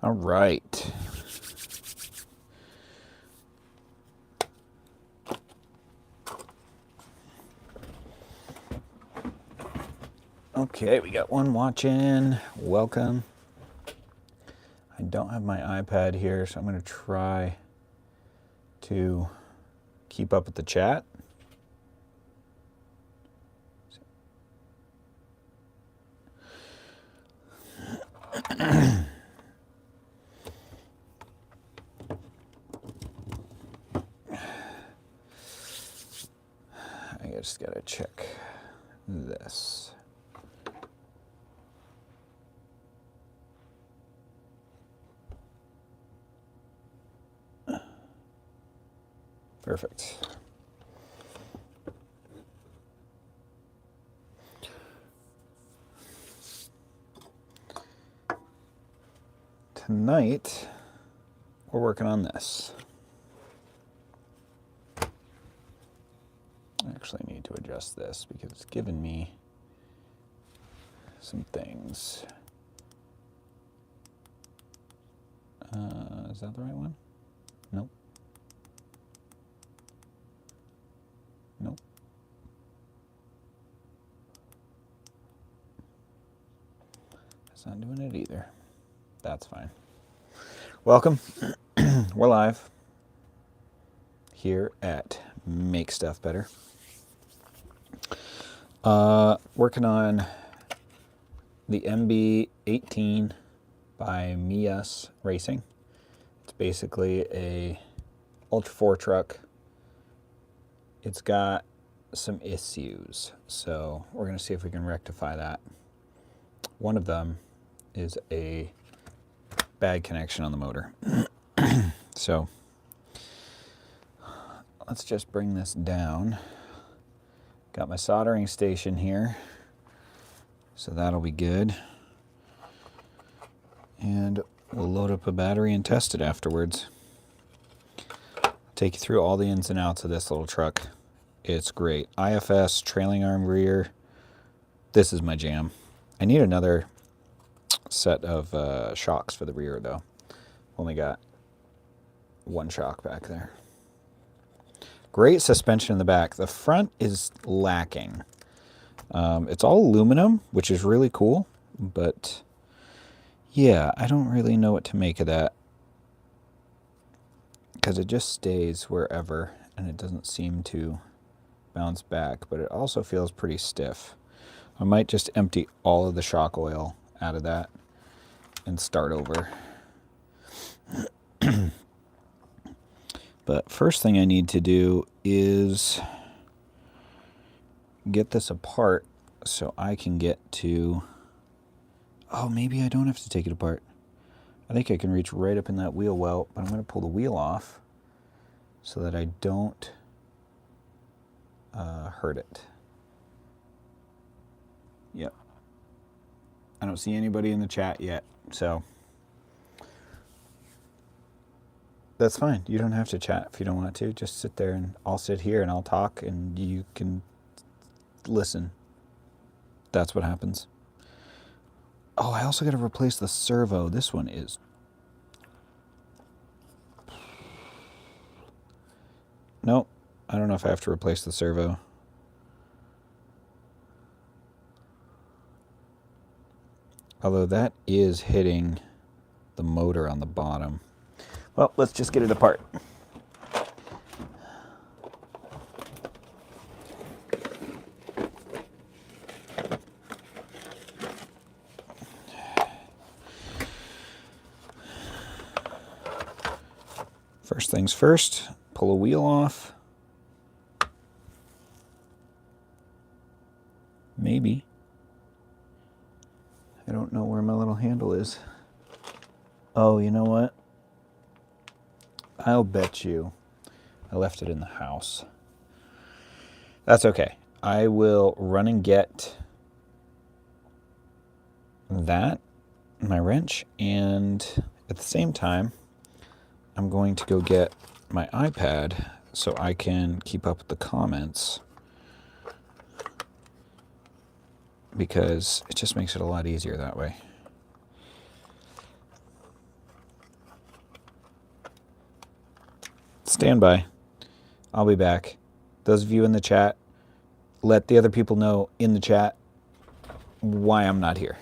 All right. Okay, we got one watching. Welcome. I don't have my iPad here, so I'm going to try to keep up with the chat. I just got to check this. Perfect. Tonight, we're working on this. I actually need to adjust this because it's giving me some things. Is that the right one? Nope. Nope. It's not doing it either. That's fine. Welcome. We're live here at Make Stuff Better. Working on the MB18 by IFS Racing. It's basically a Ultra 4 truck. It's got some issues, so we're going to see if we can rectify that. One of them is a bad connection on the motor. So let's just bring this down. Got my soldering station here, so that'll be good. And we'll load up a battery and test it afterwards. Take you through all the ins and outs of this little truck. It's great. IFS, trailing arm rear. This is my jam. I need another set of shocks for the rear though. Only got one shock back there. Great suspension in the back. The front is lacking. It's all aluminum, which is really cool, but yeah, I don't really know what to make of that because it just stays wherever and it doesn't seem to bounce back, but it also feels pretty stiff. I might just empty all of the shock oil out of that and start over. But first thing I need to do is get this apart so I can get to... Oh, maybe I don't have to take it apart. I think I can reach right up in that wheel well, but I'm going to pull the wheel off so that I don't hurt it. Yep. I don't see anybody in the chat yet, so that's fine. You don't have to chat if you don't want to. Just sit there and I'll sit here and I'll talk and you can listen. That's what happens. Oh, I also got to replace the servo. This one is... Nope. I don't know if I have to replace the servo. Although that is hitting the motor on the bottom. Well, let's just get it apart. First things first, pull a wheel off. Maybe. I don't know where my little handle is. Oh, you know what? I'll bet you I left it in the house. That's okay. I will run and get that, my wrench, and at the same time, I'm going to go get my iPad so I can keep up with the comments, because it just makes it a lot easier that way. Stand by. I'll be back. Those of you in the chat, let the other people know in the chat why I'm not here.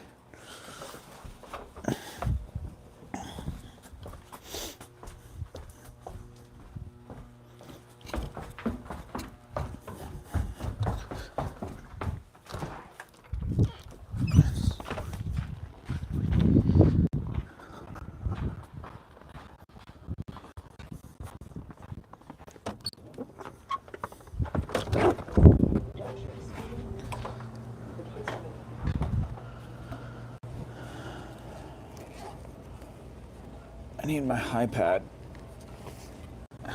I need my iPad. I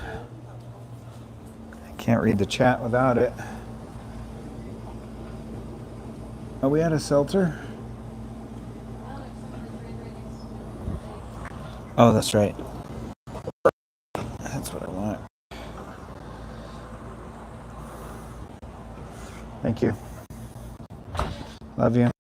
can't read the chat without it. Are we at a seltzer? Oh, that's right. That's what I want. Thank you. Love you.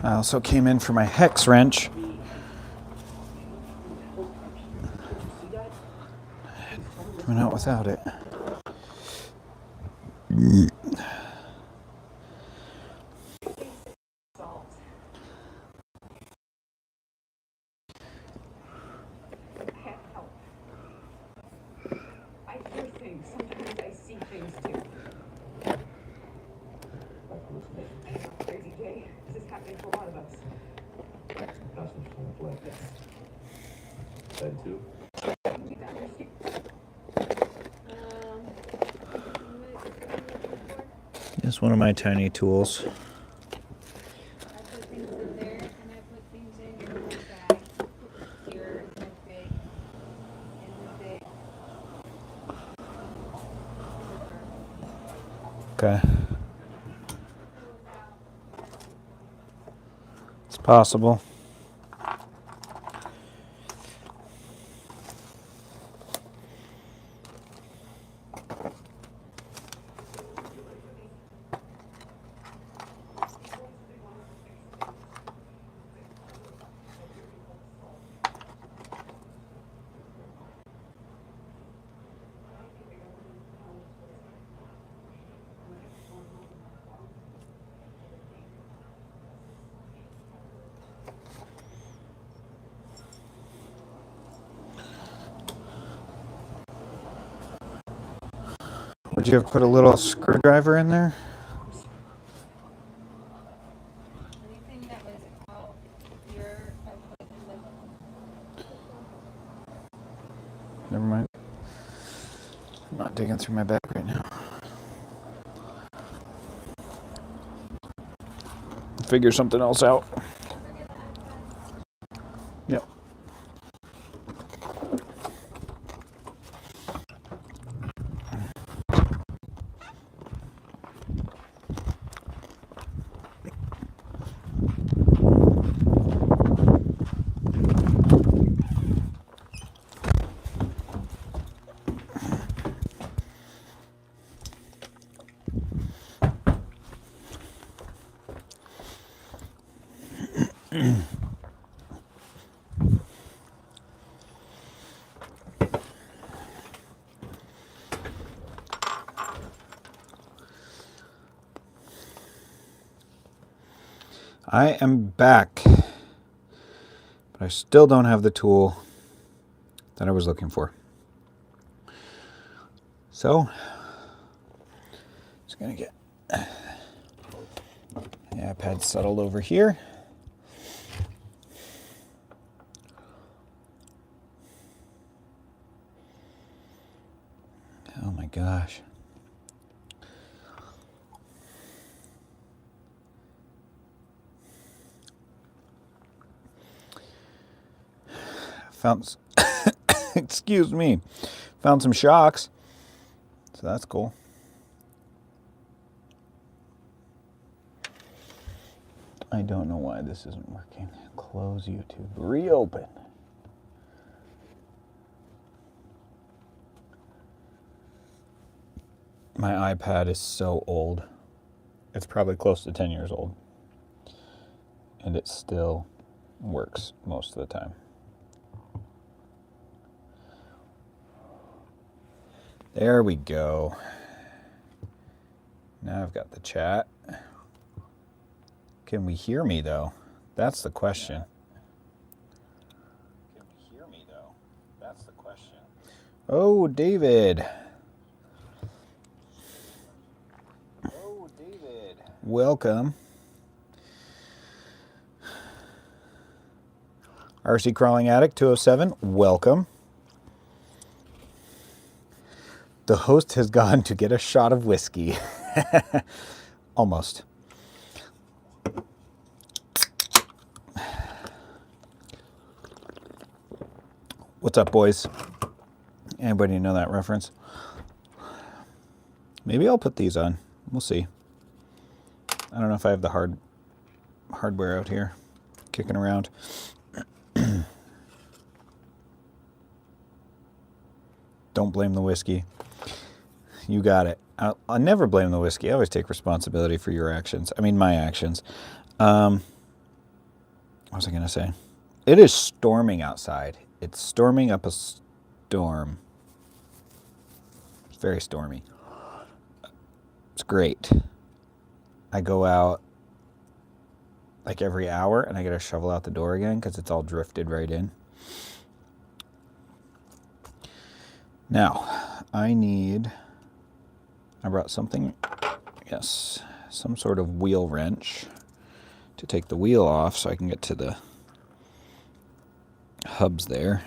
I also came in for my hex wrench. Went out without it. It's one of my tiny tools. Okay. It's possible. Would you have put a little screwdriver in there? Never mind. I'm not digging through my bag right now. Figure something else out. Yep. I am back, but I still don't have the tool that I was looking for. So, just gonna get the iPad settled over here. Oh my gosh. Found, excuse me, found some shocks, so that's cool. I don't know why this isn't working. Close YouTube, reopen. My iPad is so old. It's probably close to 10 years old. And it still works most of the time. There we go. Now I've got the chat. Can we hear me though? That's the question. Can we hear me though? That's the question. Oh, David. Oh, David. Welcome. RC Crawling Addict 207, welcome. The host has gone to get a shot of whiskey. Almost. What's up, boys? Anybody know that reference? Maybe I'll put these on. We'll see. I don't know if I have the hardware out here kicking around. Don't blame the whiskey. You got it. I'll never blame the whiskey. I always take responsibility for your actions. I mean, my actions. What was I going to say? It is storming outside. It's storming up a storm. It's very stormy. It's great. I go out like every hour and I got to shovel out the door again because it's all drifted right in. Now, I brought something, yes, some sort of wheel wrench to take the wheel off so I can get to the hubs there.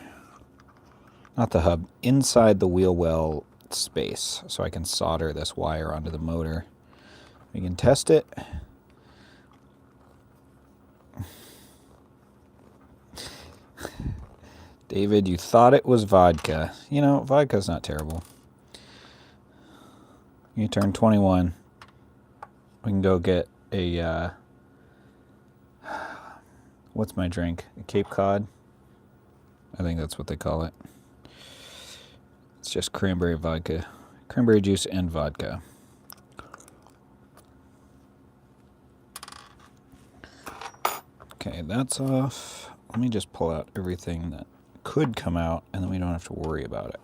Not the hub, inside the wheel well space so I can solder this wire onto the motor. We can test it. David, you thought it was vodka. You know, vodka's not terrible. You turn 21. We can go get a, what's my drink? A Cape Cod? I think that's what they call it. It's just cranberry vodka. Cranberry juice and vodka. Okay, that's off. Let me just pull out everything that could come out, and then we don't have to worry about it.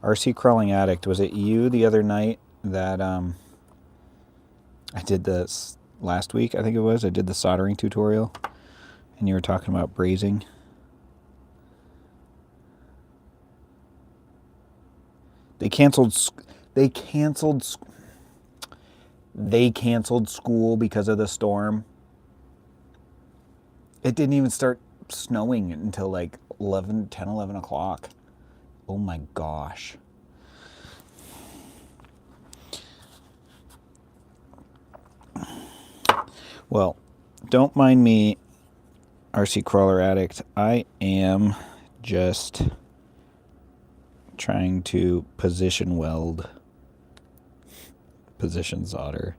RC Crawling Addict, was it you the other night that I did this last week, I think it was? I did the soldering tutorial, and you were talking about brazing. They canceled school because of the storm. It didn't even start snowing until like 11 o'clock. Oh my gosh. Well, don't mind me, RC Crawler Addict. I am just trying to position weld, position solder,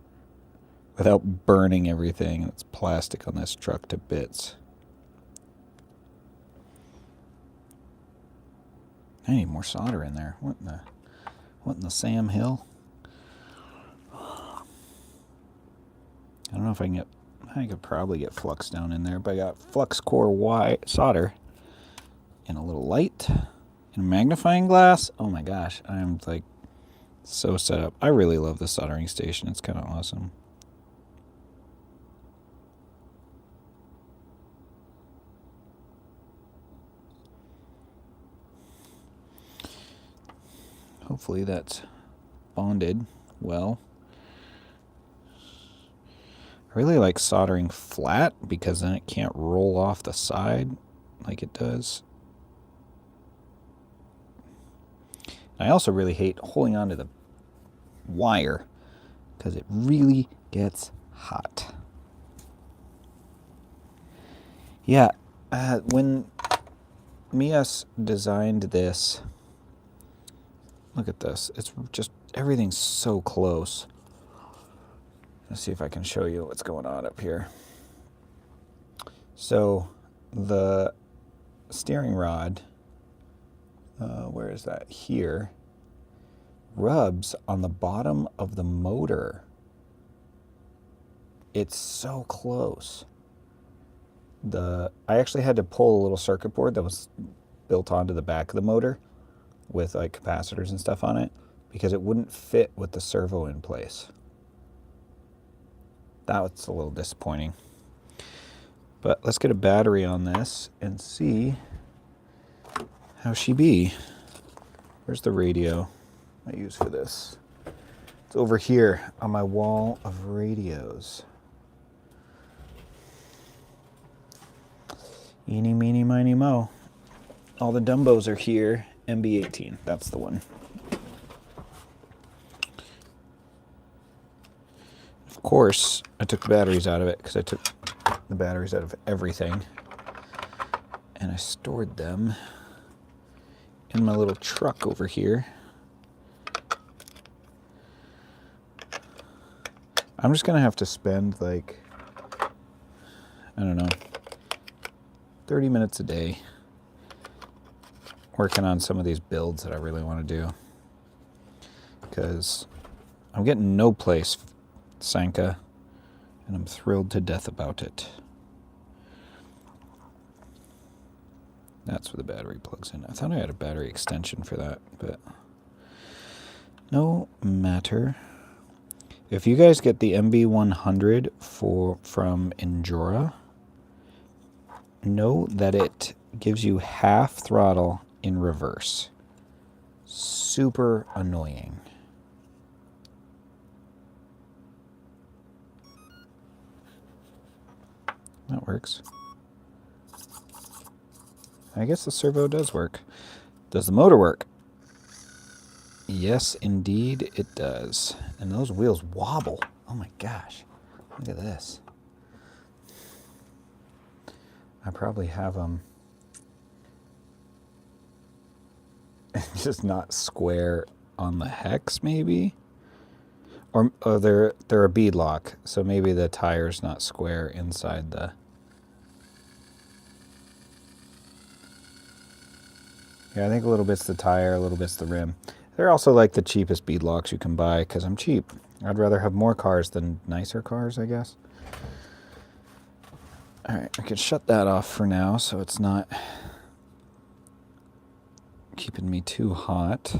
without burning everything that's plastic on this truck to bits. I need more solder in there. What in the Sam Hill? I don't know if I can get, I could probably get flux down in there, but I got flux core Y solder and a little light and a magnifying glass. Oh my gosh, I'm like so set up. I really love the soldering station. It's kind of awesome. Hopefully that's bonded well. I really like soldering flat because then it can't roll off the side like it does. I also really hate holding onto the wire because it really gets hot. Yeah, when Mias designed this, look at this. It's just, everything's so close. Let's see if I can show you what's going on up here. So the steering rod, where is that? Here, rubs on the bottom of the motor. It's so close. I actually had to pull a little circuit board that was built onto the back of the motor with like capacitors and stuff on it because it wouldn't fit with the servo in place. That was a little disappointing. But let's get a battery on this and see how she be. Where's the radio I use for this? It's over here on my wall of radios. Eeny, meeny, miny, mo. All the Dumbos are here. MB18, that's the one. Of course, I took the batteries out of it because I took the batteries out of everything. And I stored them in my little truck over here. I'm just gonna have to spend like, I don't know, 30 minutes a day working on some of these builds that I really want to do. Because I'm getting no place, Sanka, and I'm thrilled to death about it. That's where the battery plugs in. I thought I had a battery extension for that, but no matter. If you guys get the MB100 from Endura, know that it gives you half throttle in reverse. Super annoying. That works. I guess the servo does work. Does the motor work? Yes, indeed it does. And those wheels wobble. Oh my gosh. Look at this. I probably have them just not square on the hex, maybe? Or they're a bead lock, so maybe the tire's not square inside the... Yeah, I think a little bit's the tire, a little bit's the rim. They're also like the cheapest bead locks you can buy because I'm cheap. I'd rather have more cars than nicer cars, I guess. All right, I can shut that off for now so it's not keeping me too hot.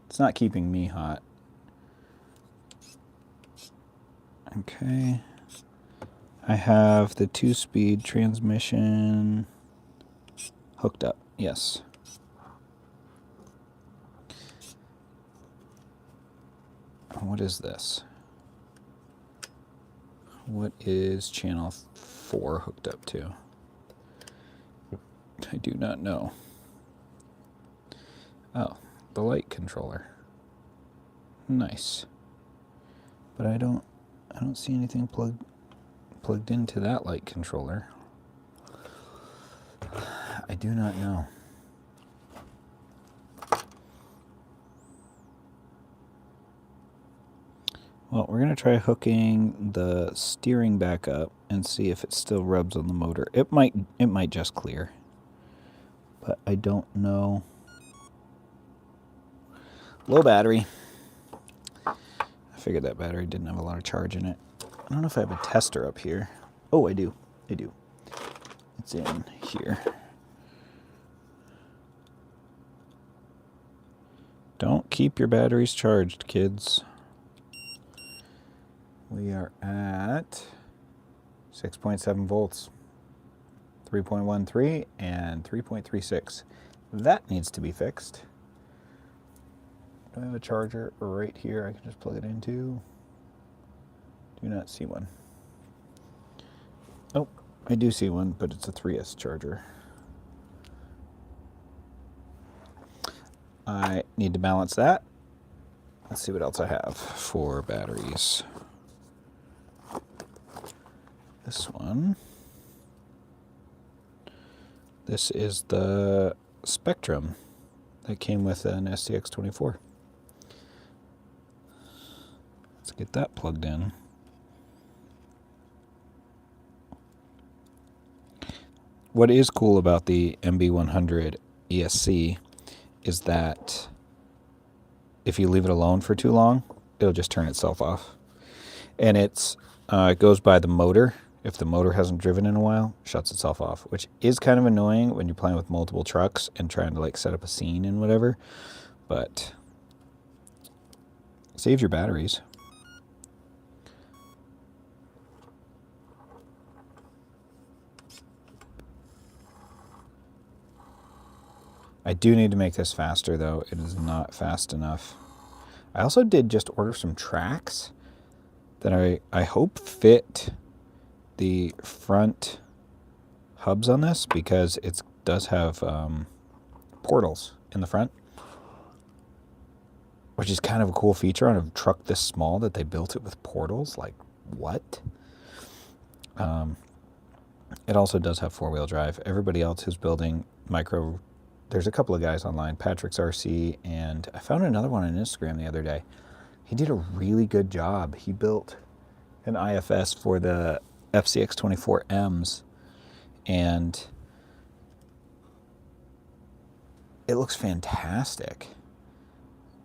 It's not keeping me hot. Okay. I have the 2-speed transmission hooked up, yes. What is this? What is channel 4 hooked up to? I do not know. Oh, the light controller. Nice. But I don't see anything plugged into that light controller. I do not know. Well, we're going to try hooking the steering back up and see if it still rubs on the motor. It might just clear, but I don't know. Low battery. I figured that battery didn't have a lot of charge in it. I don't know if I have a tester up here. Oh, I do. I do. It's in here. Don't keep your batteries charged, kids. We are at 6.7 volts, 3.13 and 3.36. That needs to be fixed. Do I have a charger right here I can just plug it into? Do not see one. Oh, I do see one, but it's a 3S charger. I need to balance that. Let's see what else I have for batteries. This one. This is the Spectrum that came with an STX24. Let's get that plugged in. What is cool about the MB100 ESC is that if you leave it alone for too long, it'll just turn itself off. And it goes by the motor. If the motor hasn't driven in a while, it shuts itself off, which is kind of annoying when you're playing with multiple trucks and trying to like set up a scene and whatever, but saves your batteries. I do need to make this faster though. It is not fast enough. I also did just order some tracks that I hope fit the front hubs on this, because it does have portals in the front, which is kind of a cool feature on a truck this small that they built it with portals. Like, what? It also does have four-wheel drive. Everybody else who's building micro, there's a couple of guys online, Patrick's RC, and I found another one on Instagram the other day. He did a really good job. He built an IFS for the FCX24Ms, and it looks fantastic,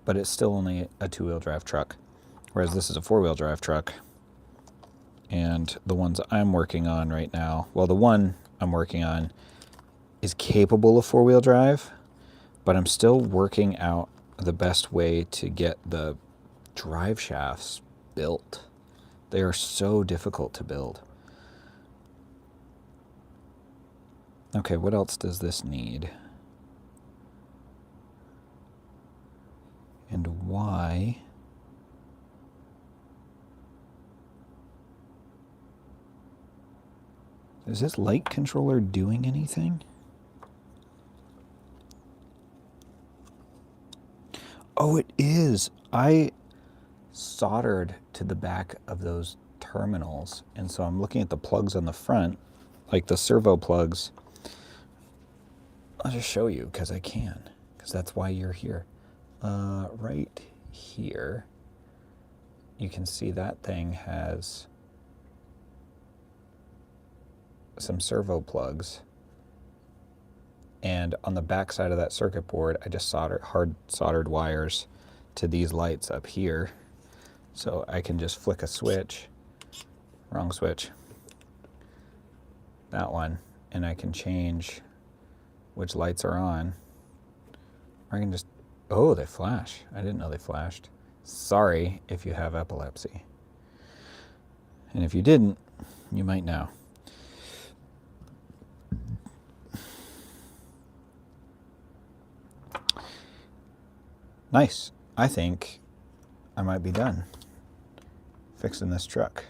but it's still only a two-wheel drive truck, whereas this is a four-wheel drive truck. And the ones I'm working on right now, well, the one I'm working on is capable of four-wheel drive, but I'm still working out the best way to get the drive shafts built. They are so difficult to build. Okay, what else does this need? And why? Is this light controller doing anything? Oh, it is. I soldered to the back of those terminals, and so I'm looking at the plugs on the front, like the servo plugs. I'll just show you because I can, because that's why you're here. Right here, you can see that thing has some servo plugs, and on the back side of that circuit board I just hard soldered wires to these lights up here, so I can just flick a switch, wrong switch, that one, and I can change which lights are on. Or I can just, oh, they flash. I didn't know they flashed. Sorry if you have epilepsy, and if you didn't, you might now. Nice. I think I might be done fixing this truck.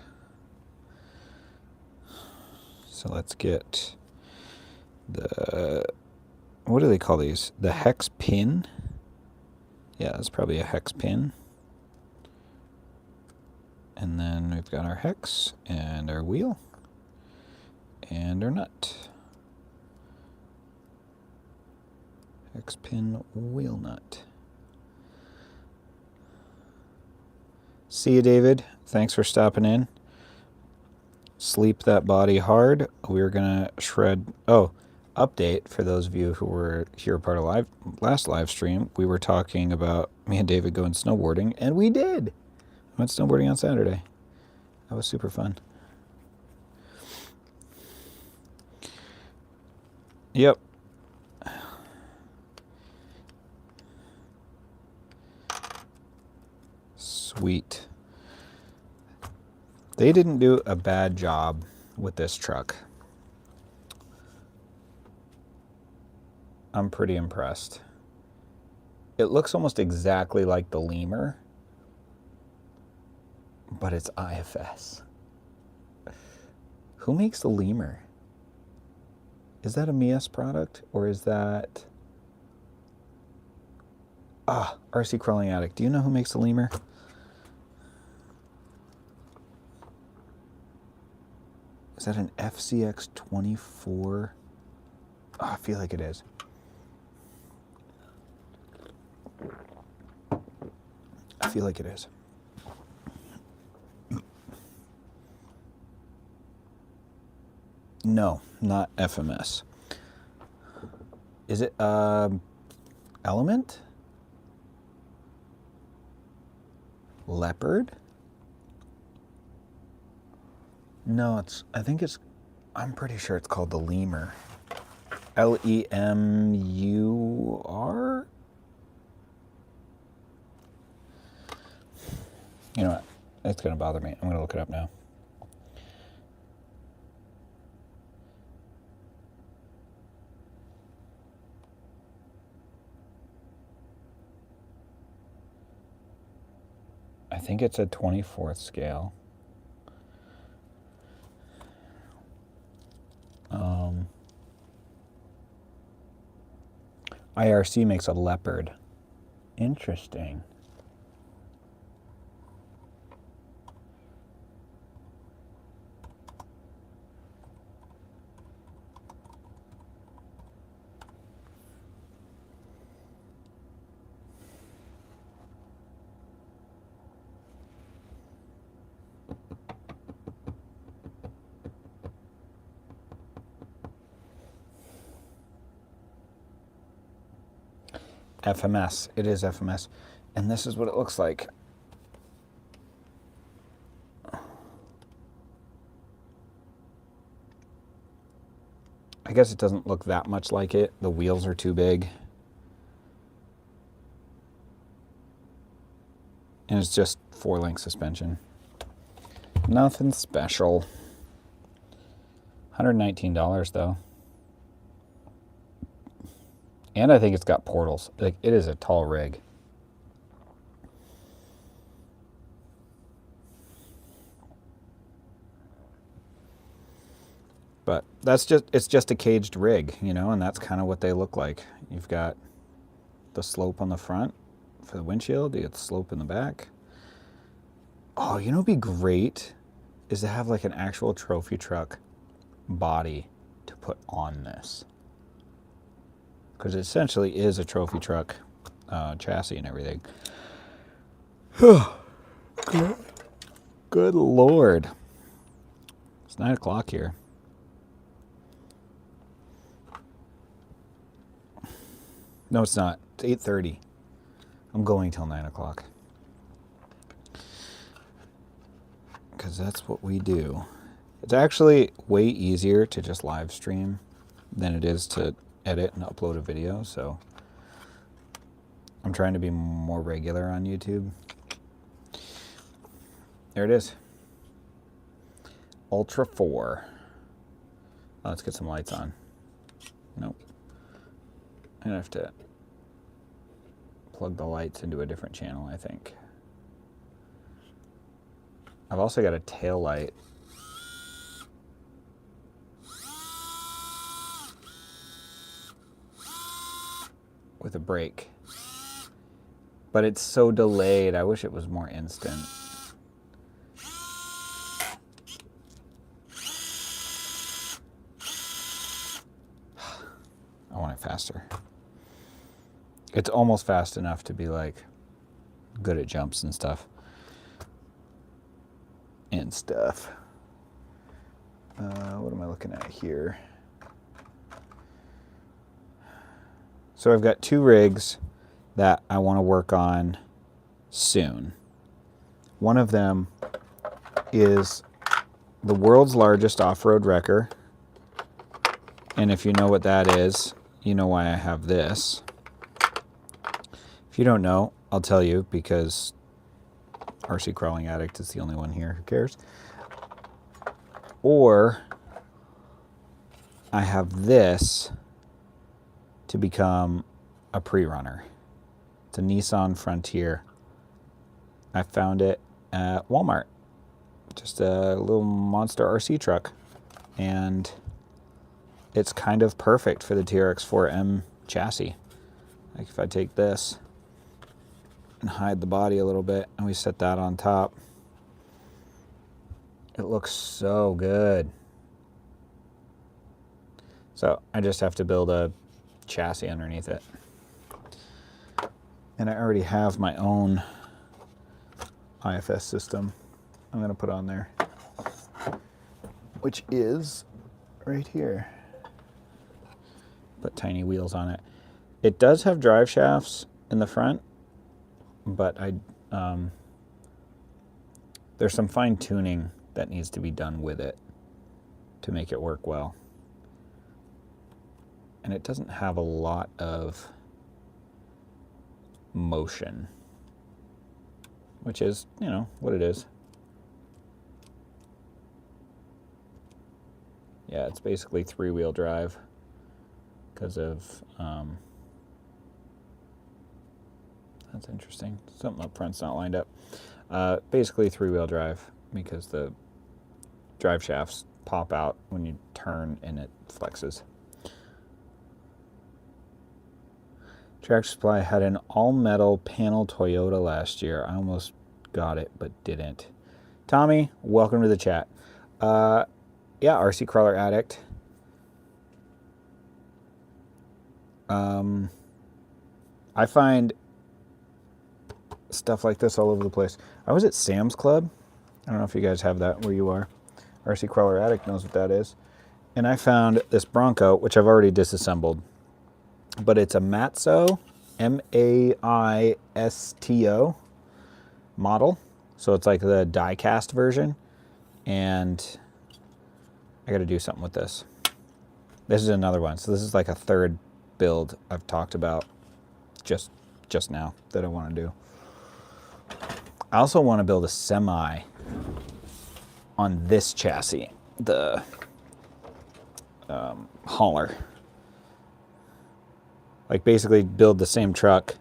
So let's get the, what do they call these? The hex pin? Yeah, that's probably a hex pin. And then we've got our hex and our wheel and our nut. Hex pin, wheel nut. See you, David. Thanks for stopping in. Sleep that body hard. We're gonna shred. Oh, update for those of you who were here part of last live stream. We were talking about me and David going snowboarding, and we did. went snowboarding on Saturday. That was super fun. Yep. Sweet. They didn't do a bad job with this truck. I'm pretty impressed. It looks almost exactly like the Lemur, but it's IFS. Who makes the Lemur? Is that a Mias product, or is that... RC Crawling Attic. Do you know who makes the Lemur? Is that an FCX 24? Oh, I feel like it is. I feel like it is. No, not FMS. Is it Element? Leopard? No, I'm pretty sure it's called the Lemur. Lemur? You know what? It's going to bother me. I'm going to look it up now. I think it's a 24th scale. IRC makes a Leopard. Interesting. FMS. It is FMS. And this is what it looks like. I guess it doesn't look that much like it. The wheels are too big. And it's just 4-link suspension. Nothing special. $119 though. And I think it's got portals. Like, it is a tall rig. But it's just a caged rig, you know, and that's kind of what they look like. You've got the slope on the front for the windshield. You get the slope in the back. Oh, you know what'd be great is to have like an actual trophy truck body to put on this. Because it essentially is a trophy truck chassis and everything. Good Lord. It's 9 o'clock here. No, it's not. It's 8:30. I'm going till 9 o'clock. Because that's what we do. It's actually way easier to just live stream than it is to edit and upload a video, so I'm trying to be more regular on YouTube. There it is. Ultra 4. Oh, let's get some lights on. Nope. I'm gonna have to plug the lights into a different channel, I think. I've also got a tail light. With a brake. But it's so delayed. I wish it was more instant. I want it faster. It's almost fast enough to be like good at jumps and stuff. What am I looking at here? So I've got 2 rigs that I want to work on soon. One of them is the world's largest off-road wrecker. And if you know what that is, you know why I have this. If you don't know, I'll tell you, because RC Crawling Addict is the only one here. Who cares? Or I have this to become a pre-runner. It's a Nissan Frontier. I found it at Walmart. Just a little monster RC truck. And it's kind of perfect for the TRX4M chassis. Like if I take this and hide the body a little bit and we set that on top, it looks so good. So I just have to build a chassis underneath it. And I already have my own IFS system I'm going to put on there, which is right here. Put tiny wheels on it. It does have drive shafts in the front, but there's some fine tuning that needs to be done with it to make it work well. And it doesn't have a lot of motion, which is, you know, what it is. Yeah, it's basically three-wheel drive because of, that's interesting. Something up front's not lined up. Basically three-wheel drive because the drive shafts pop out when you turn and it flexes. Tractor Supply had an all-metal panel Toyota last year. I almost got it, but didn't. Tommy, welcome to the chat. Yeah, RC Crawler Addict. I find stuff like this all over the place. I was at Sam's Club. I don't know if you guys have that where you are. RC Crawler Addict knows what that is. And I found this Bronco, which I've already disassembled. But it's a Matzo, M-A-I-S-T-O model. So it's like the die-cast version. And I got to do something with this. This is another one. So this is like a third build I've talked about just now that I want to do. I also want to build a semi on this chassis, the hauler. Like basically build the same truck,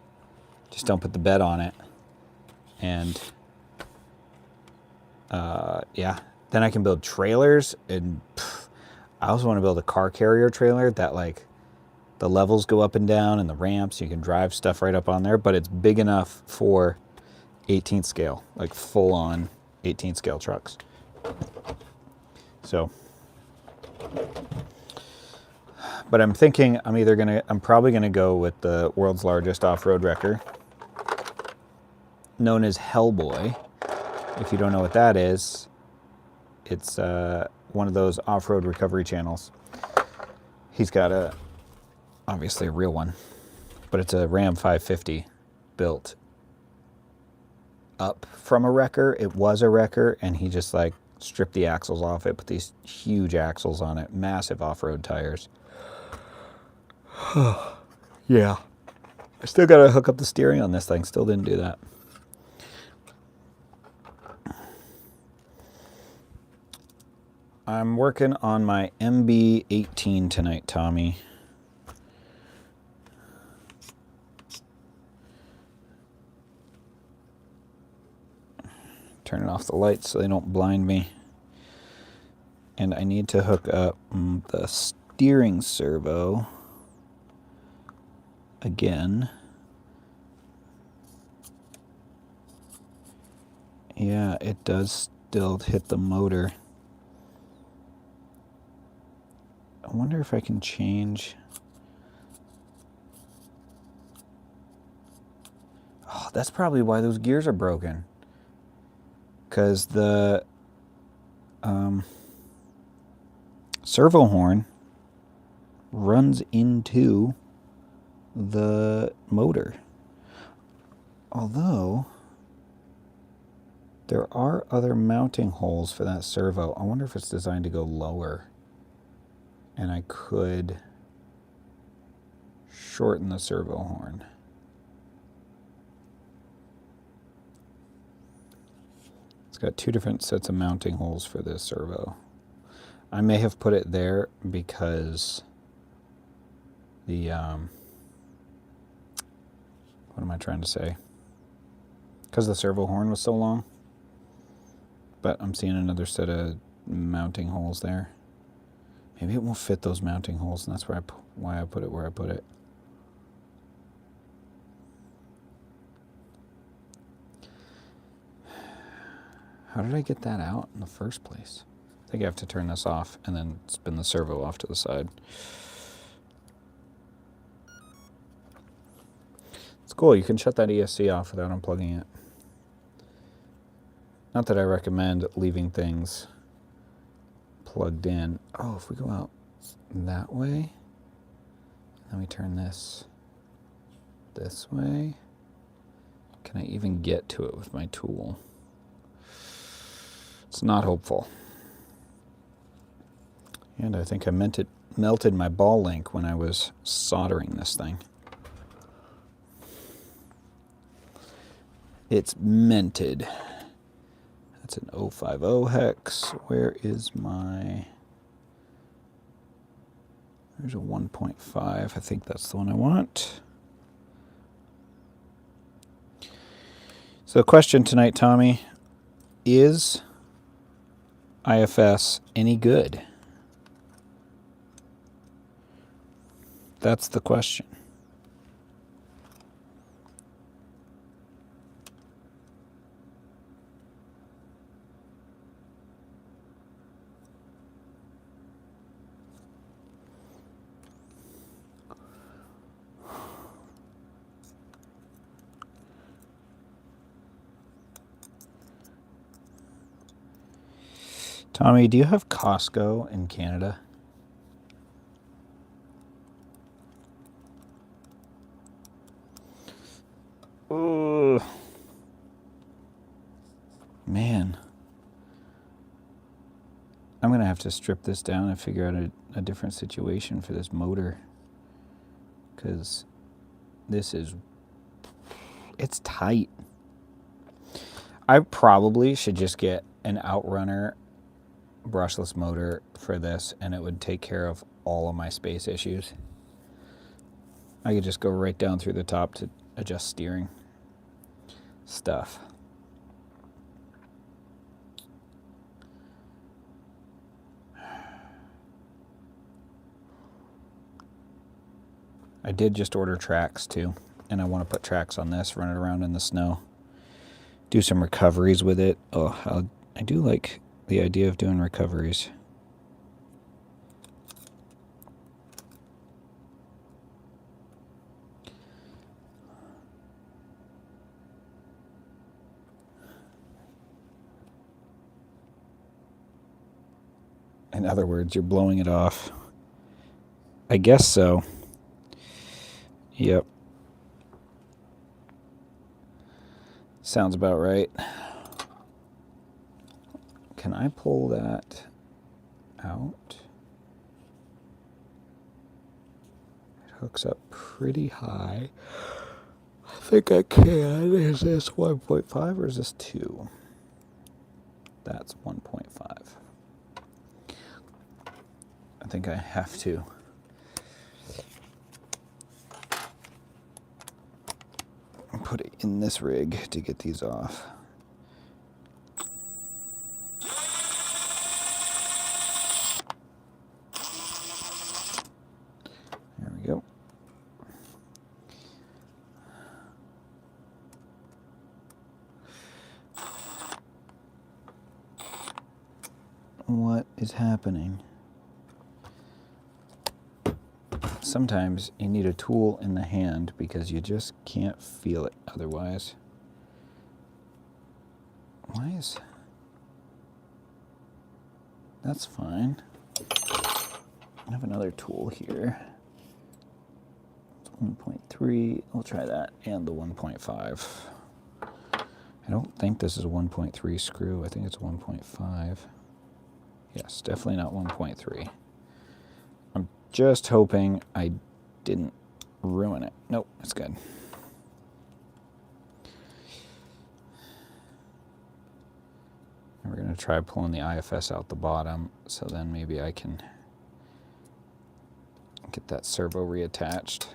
just don't put the bed on it. And yeah, then I can build trailers. And I also want to build a car carrier trailer that like the levels go up and down and the ramps, you can drive stuff right up on there, but it's big enough for 18th scale, like full on 18th scale trucks. So, but I'm thinking I'm probably gonna go with the world's largest off-road wrecker, known as Hellboy. If you don't know what that is, it's one of those off-road recovery channels. He's got obviously a real one, but it's a Ram 550 built up from a wrecker. It was a wrecker, and he just like stripped the axles off it, put these huge axles on it, massive off-road tires. Yeah. I still got to hook up the steering on this thing. Still didn't do that. I'm working on my MB-18 tonight, Tommy. Turning off the lights so they don't blind me. And I need to hook up the steering servo again. Yeah, it does still hit the motor. I wonder if I can change. Oh, that's probably why those gears are broken. Because the servo horn runs into the motor. Although There are other mounting holes for that servo. I wonder if it's designed to go lower. And I could shorten the servo horn. It's got two different sets of mounting holes for this servo. I may have put it there because the, what am I trying to say? Because the servo horn was so long. But I'm seeing another set of mounting holes there. Maybe it won't fit those mounting holes, and that's why I put it where I put it. How did I get that out in the first place? I think I have to turn this off and then spin the servo off to the side. It's cool, you can shut that ESC off without unplugging it. Not that I recommend leaving things plugged in. Oh, if we go out that way, then we turn this way. Can I even get to it with my tool? It's not hopeful. And I think I melted my ball link when I was soldering this thing. It's mented. That's an 050 hex. Where is my... There's a 1.5. I think that's the one I want. So the question tonight, Tommy, is IFS any good? That's the question. Tommy, do you have Costco in Canada? Oh, man. I'm going to have to strip this down and figure out a different situation for this motor. Because this is... It's tight. I probably should just get an Outrunner brushless motor for this, and it would take care of all of my space issues. I could just go right down through the top to adjust steering stuff. I did just order tracks too, and I want to put tracks on this, run it around in the snow, do some recoveries with it. Oh, I do like the idea of doing recoveries. In other words, you're blowing it off. I guess so. Yep. Sounds about right. Can I pull that out? It hooks up pretty high. I think I can. Is this 1.5 or is this 2? That's 1.5. I think I have to put it in this rig to get these off. There we go. What is happening? Sometimes you need a tool in the hand because you just can't feel it otherwise. Why is... That's fine. I have another tool here. It's 1.3. We'll try that and the 1.5. I don't think this is a 1.3 screw. I think it's 1.5. Yes, definitely not 1.3. I'm just hoping I didn't ruin it. Nope, it's good. And we're going to try pulling the IFS out the bottom, so then maybe I can get that servo reattached.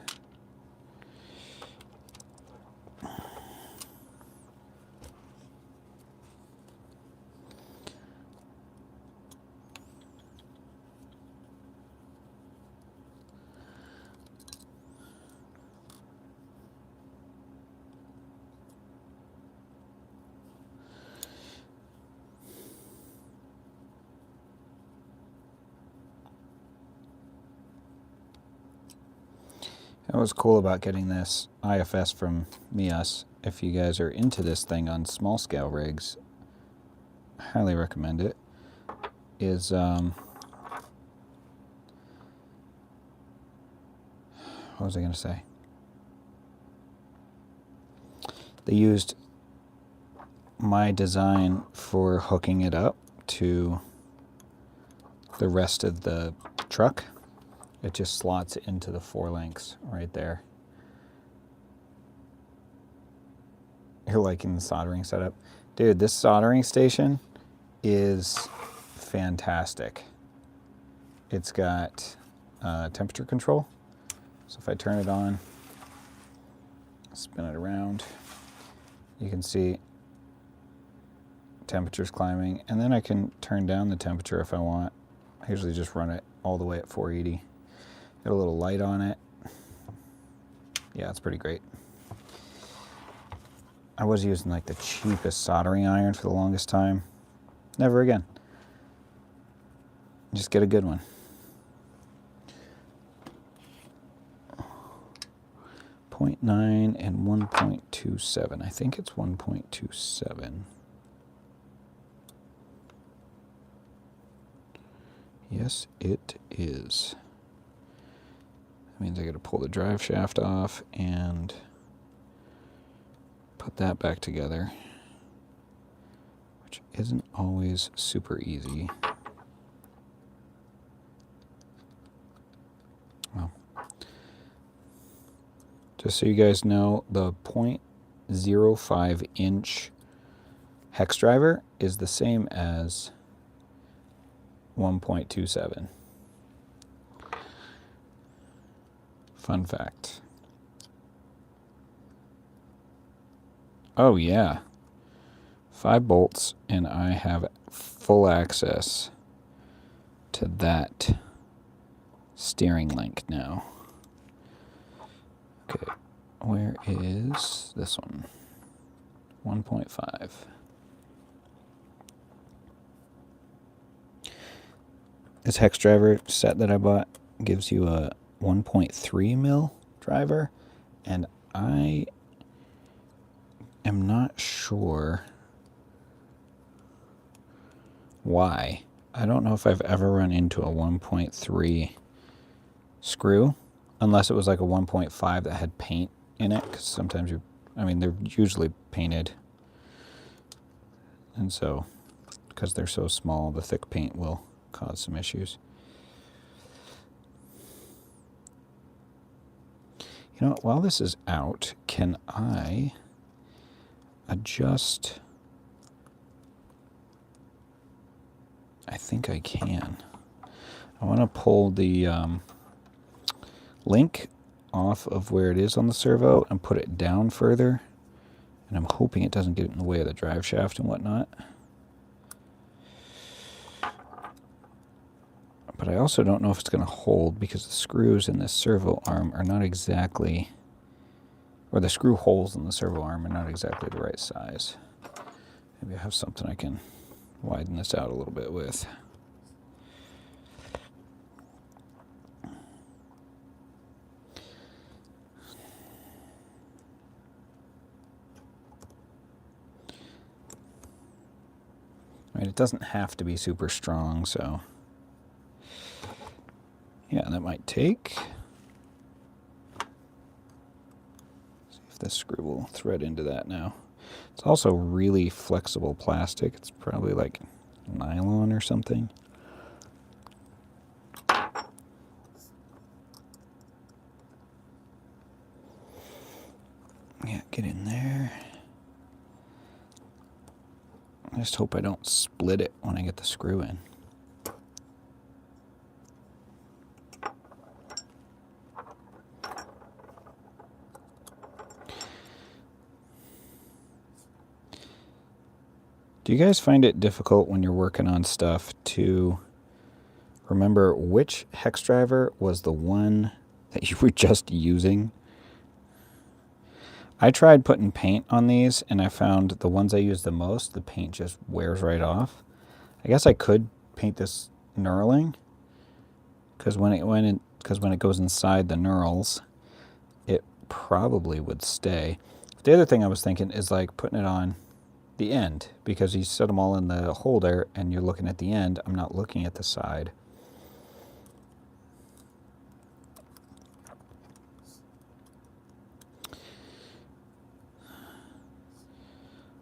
What was cool about getting this IFS from Mias, if you guys are into this thing on small scale rigs, I highly recommend it, is what was I going to say? They used my design for hooking it up to the rest of the truck. It just slots into the 4 links right there. You're liking the soldering setup? Dude, this soldering station is fantastic. It's got temperature control. So if I turn it on, spin it around, you can see temperature's climbing. And then I can turn down the temperature if I want. I usually just run it all the way at 480. Got a little light on it. Yeah, it's pretty great. I was using like the cheapest soldering iron for the longest time. Never again. Just get a good one. .9 and 1.27. I think it's 1.27. Yes, it is. That means I got to pull the drive shaft off and put that back together, which isn't always super easy. Well, just so you guys know, the 0.05 inch hex driver is the same as 1.27. Fun fact. Oh yeah, 5 bolts, and I have full access to that steering link now. Okay, where is this one? 1.5. This hex driver set that I bought gives you a 1.3 mil driver, and I am not sure why. I don't know if I've ever run into a 1.3 screw, unless it was like a 1.5 that had paint in it, because sometimes they're usually painted, and so because they're so small, the thick paint will cause some issues. You know what, while this is out, can I adjust? I think I can. I want to pull the link off of where it is on the servo and put it down further, and I'm hoping it doesn't get in the way of the drive shaft and whatnot. But I also don't know if it's going to hold, because the screws in this servo arm are not exactly, or the screw holes in the servo arm are not exactly the right size. Maybe I have something I can widen this out a little bit with. I mean, it doesn't have to be super strong, so yeah, that might take. See if this screw will thread into that now. It's also really flexible plastic. It's probably like nylon or something. Yeah, get in there. I just hope I don't split it when I get the screw in. Do you guys find it difficult when you're working on stuff to remember which hex driver was the one that you were just using? I tried putting paint on these, and I found the ones I use the most, the paint just wears right off. I guess I could paint this knurling, because when it goes inside the knurls, it probably would stay. The other thing I was thinking is like putting it on the end, because you set them all in the holder and you're looking at the end. I'm not looking at the side.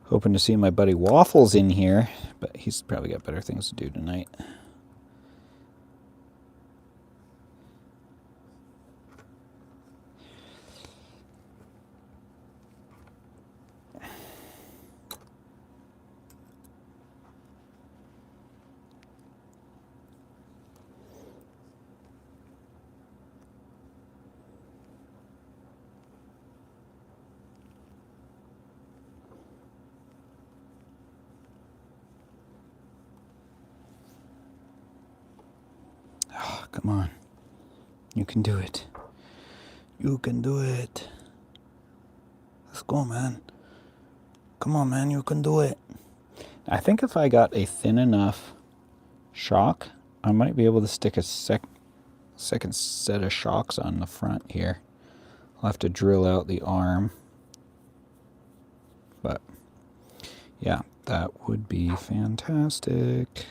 Hoping to see my buddy Waffles in here, but he's probably got better things to do tonight. Oh, come on. You can do it. You can do it. Let's go, man. Come on, man. You can do it. I think if I got a thin enough shock, I might be able to stick a second set of shocks on the front here. I'll have to drill out the arm. But yeah, that would be fantastic.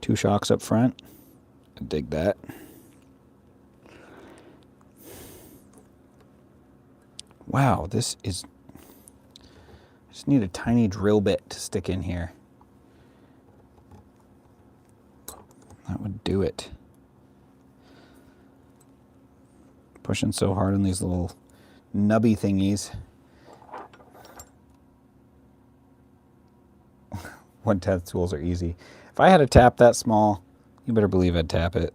2 shocks up front. I dig that. Wow, this is... I just need a tiny drill bit to stick in here. That would do it. Pushing so hard on these little nubby thingies. 1/10 tools are easy. If I had a tap that small, you better believe I'd tap it.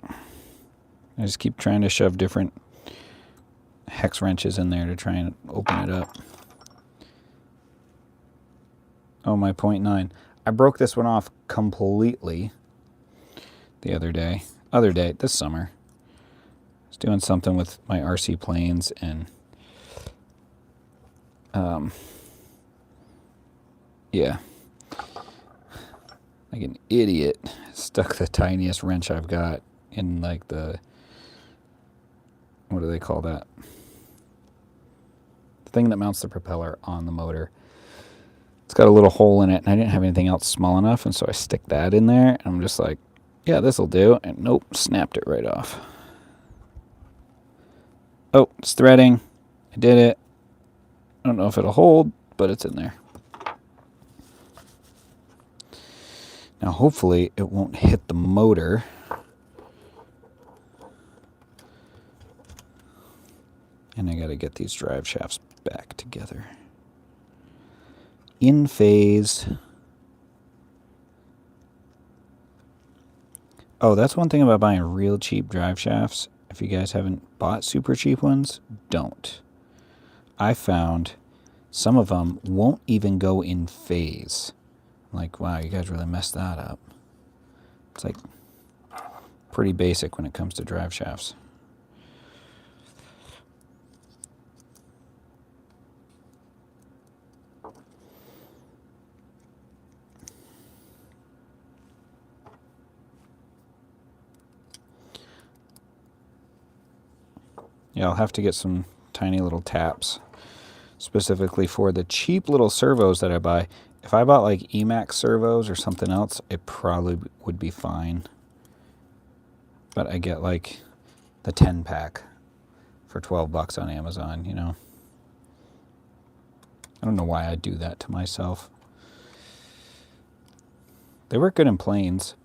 I just keep trying to shove different hex wrenches in there to try and open it up. Oh, my 0.9. I broke this one off completely the other day. This summer. I was doing something with my RC planes and yeah, like an idiot, stuck the tiniest wrench I've got in like the, what do they call that? The thing that mounts the propeller on the motor. It's got a little hole in it, and I didn't have anything else small enough, and so I stick that in there, and I'm just like, yeah, this'll do, and nope, snapped it right off. Oh, it's threading. I did it. I don't know if it'll hold, but it's in there. Now, hopefully, it won't hit the motor. And I got to get these drive shafts back together. In phase. Oh, that's one thing about buying real cheap drive shafts. If you guys haven't bought super cheap ones, don't. I found some of them won't even go in phase. I'm like, wow, you guys really messed that up. It's like pretty basic when it comes to drive shafts. Yeah, I'll have to get some tiny little taps specifically for the cheap little servos that I buy. If I bought like Emax servos or something else, it probably would be fine. but I get like the 10 pack for 12 bucks on Amazon, you know. I don't know why I do that to myself. They work good in planes.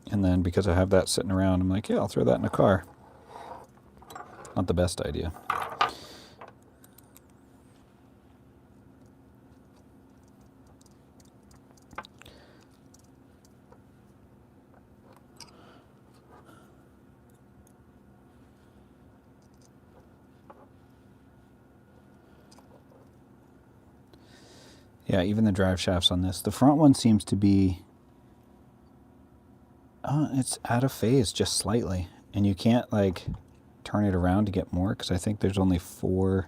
And then because I have that sitting around, I'm like, yeah, I'll throw that in a car. Not the best idea. Yeah, even the drive shafts on this. The front one seems to be, it's out of phase just slightly. And you can't like turn it around to get more because I think there's only 4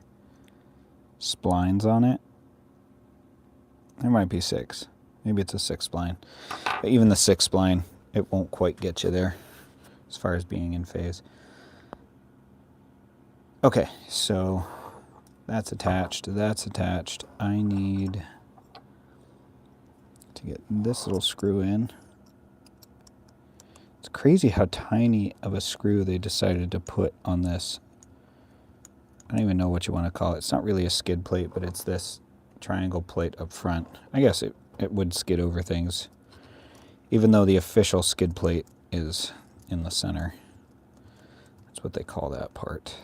splines on it. There might be 6. Maybe it's a 6 spline. But even the 6 spline, it won't quite get you there as far as being in phase. Okay, so that's attached. That's attached. I need to get this little screw in. It's crazy how tiny of a screw they decided to put on this. I don't even know what you want to call it. It's not really a skid plate, but it's this triangle plate up front. I guess it would skid over things, even though the official skid plate is in the center. That's what they call that part.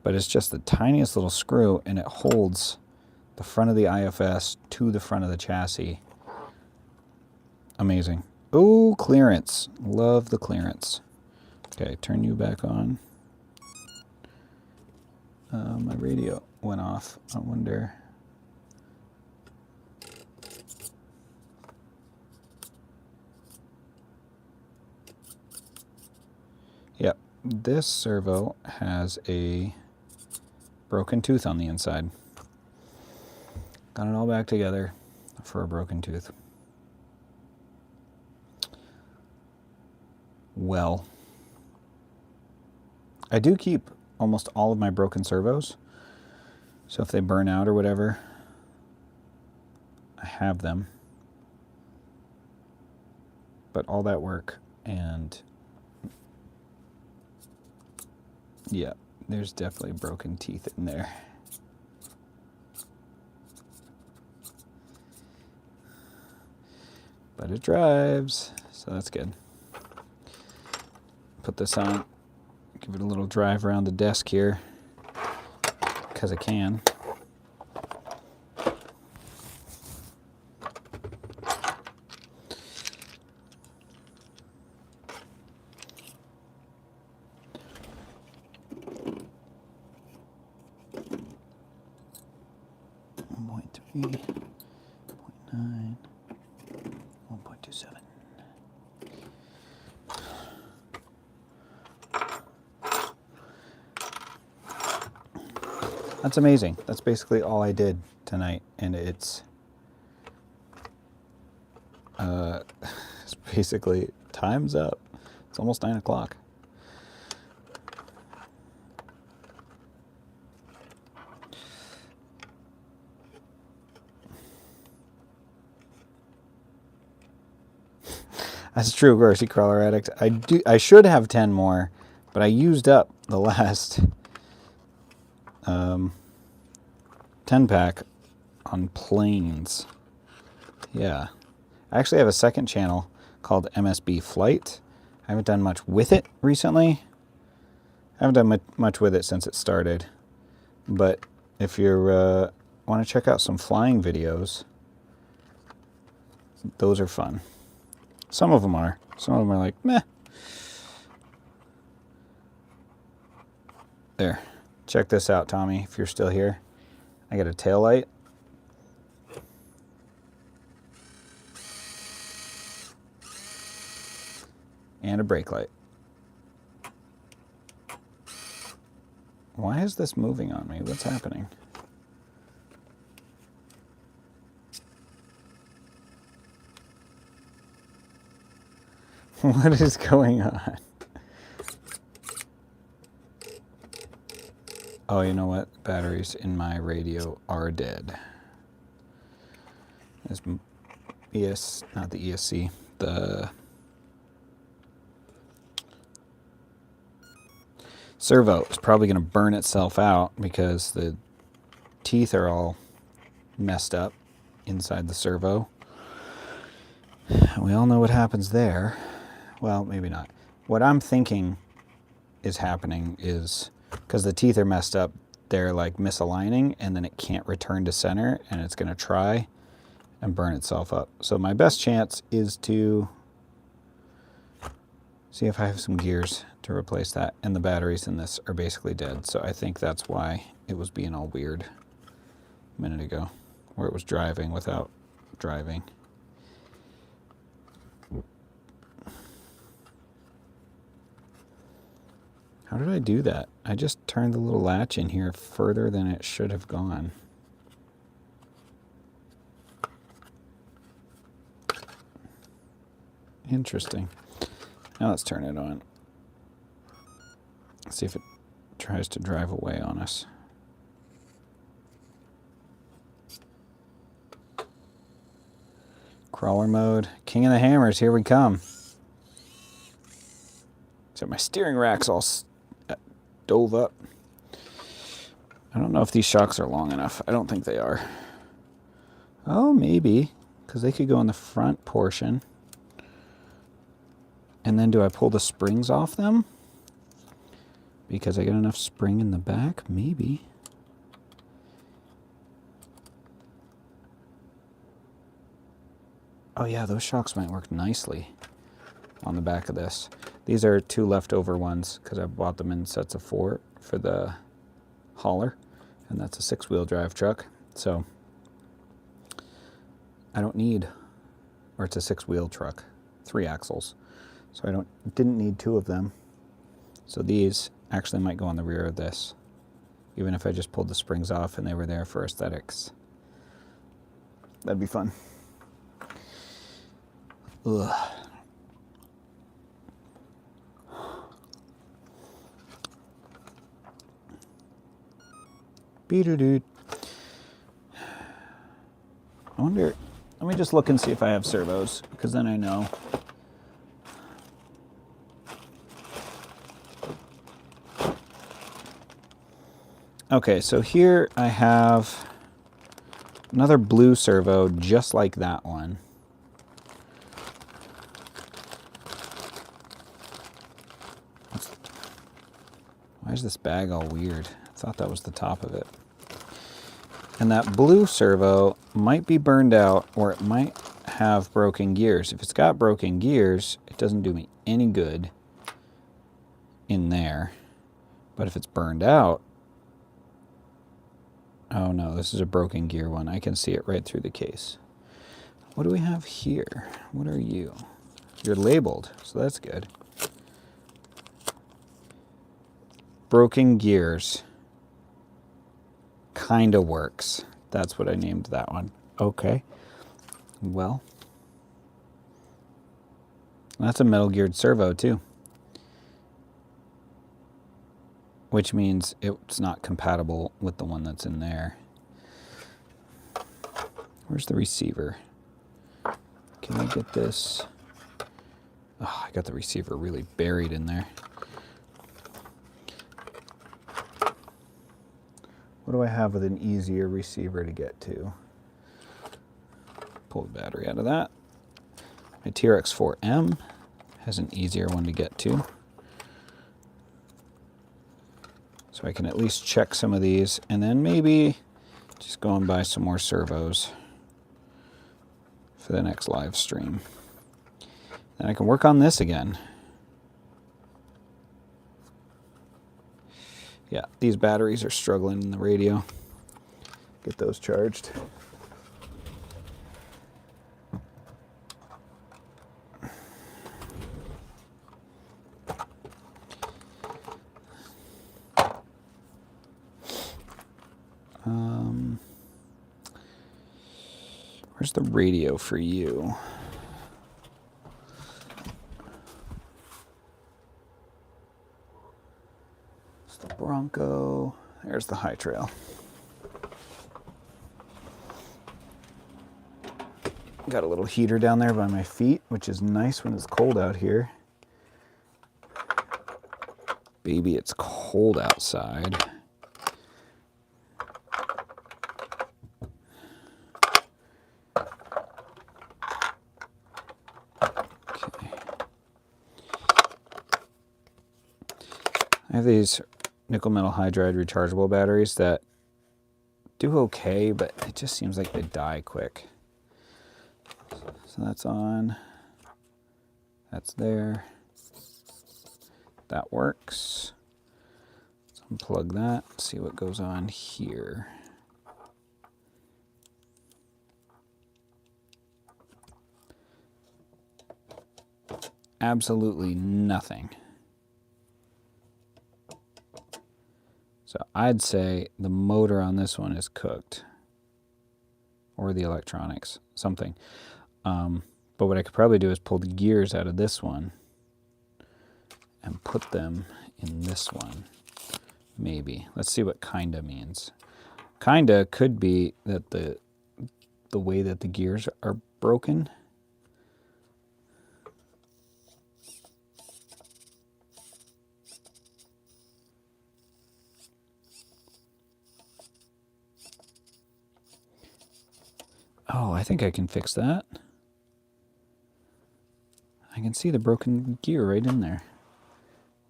But it's just the tiniest little screw, and it holds the front of the IFS to the front of the chassis. Amazing. Oh, clearance. Love the clearance. Okay, turn you back on. My radio went off. I wonder. Yep, this servo has a broken tooth on the inside. Got it all back together for a broken tooth. Well, I do keep almost all of my broken servos, so if they burn out or whatever, I have them. But all that work, and yeah, there's definitely broken teeth in there. But it drives, so that's good. Put this on, give it a little drive around the desk here, because I can. That's amazing. That's basically all I did tonight, and it's basically time's up. It's almost 9 o'clock. That's true, Garcia Crawler Addict. I should have 10 more, but I used up the last 10 pack on planes. Yeah. I actually have a second channel called MSB Flight. I haven't done much with it recently. I haven't done much with it since it started. But if you want to check out some flying videos, those are fun. Some of them are. Some of them are like, meh. There. Check this out, Tommy, if you're still here. I got a tail light. And a brake light. Why is this moving on me? What's happening? What is going on? Oh, you know what? Batteries in my radio are dead. Not the ESC, the servo is probably going to burn itself out because the teeth are all messed up inside the servo. We all know what happens there. Well, maybe not. What I'm thinking is happening is because the teeth are messed up, they're like misaligning and then it can't return to center and it's going to try and burn itself up. So my best chance is to see if I have some gears to replace that, and the batteries in this are basically dead. So I think that's why it was being all weird a minute ago, where it was driving without driving. How did I do that? I just turned the little latch in here further than it should have gone. Interesting. Now let's turn it on. Let's see if it tries to drive away on us. Crawler mode. King of the hammers, here we come. So my steering rack's all dove up. I don't know if these shocks are long enough. I don't think they are. Oh, maybe, because they could go in the front portion. And then do I pull the springs off them? Because I got enough spring in the back? Maybe. Oh yeah, those shocks might work nicely on the back of this. These are 2 leftover ones because I bought them in sets of 4 for the hauler. And that's a 6-wheel drive truck. So I don't need, or it's a 6-wheel truck, 3 axles. So I didn't need 2 of them. So these actually might go on the rear of this, even if I just pulled the springs off and they were there for aesthetics. That'd be fun. Ugh. Beep-doo-doo. I wonder, let me just look and see if I have servos, because then I know. Okay, so here I have another blue servo just like that one. Why is this bag all weird? I thought that was the top of it. And that blue servo might be burned out, or it might have broken gears. If it's got broken gears, it doesn't do me any good in there. But if it's burned out, oh no, this is a broken gear one. I can see it right through the case. What do we have here? What are you? You're labeled, so that's good. Broken gears. Kinda works. That's what I named that one. Okay. Well, that's a metal geared servo too. Which means it's not compatible with the one that's in there. Where's the receiver? Can I get this? Oh, I got the receiver really buried in there. What do I have with an easier receiver to get to? Pull the battery out of that. My TRX4M has an easier one to get to. So I can at least check some of these, and then maybe just go and buy some more servos for the next live stream. Then I can work on this again. Yeah, these batteries are struggling in the radio. Get those charged. Where's the radio for you? It's the Bronco. There's the High Trail. Got a little heater down there by my feet, which is nice when it's cold out here. Baby, it's cold outside. Okay. I have these nickel metal hydride rechargeable batteries that do okay, but it just seems like they die quick. So that's on. That's there. That works. Let's unplug that, see what goes on here. Absolutely nothing. So I'd say the motor on this one is cooked. Or the electronics, something. But what I could probably do is pull the gears out of this one and put them in this one. Maybe. Let's see what kinda means. Kinda could be that the way that the gears are broken. Oh, I think I can fix that. I can see the broken gear right in there.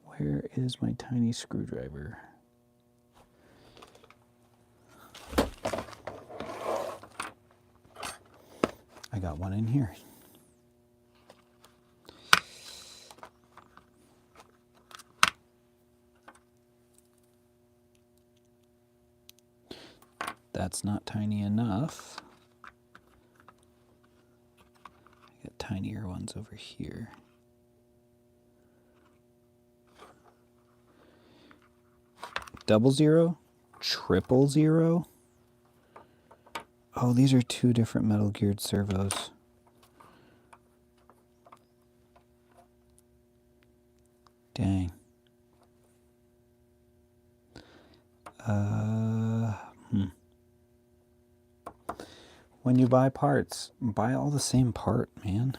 Where is my tiny screwdriver? I got one in here. That's not tiny enough. I got tinier ones over here. Double zero? Triple zero? Oh, these are two different metal geared servos. Dang. When you buy parts, buy all the same part, man.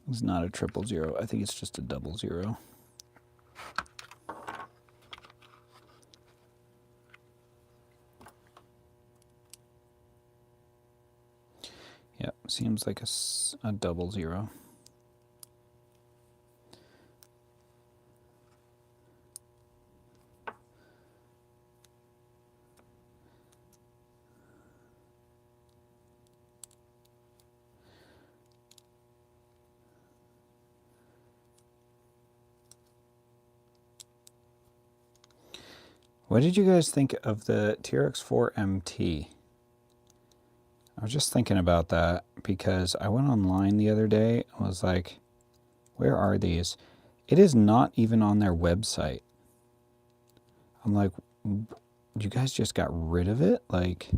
It's not a triple zero. I think it's just a double zero. Yep, seems like a double zero. What did you guys think of the TRX4 MT? I was just thinking about that because I went online the other day and was like, where are these? It is not even on their website. I'm like, you guys just got rid of it? Like,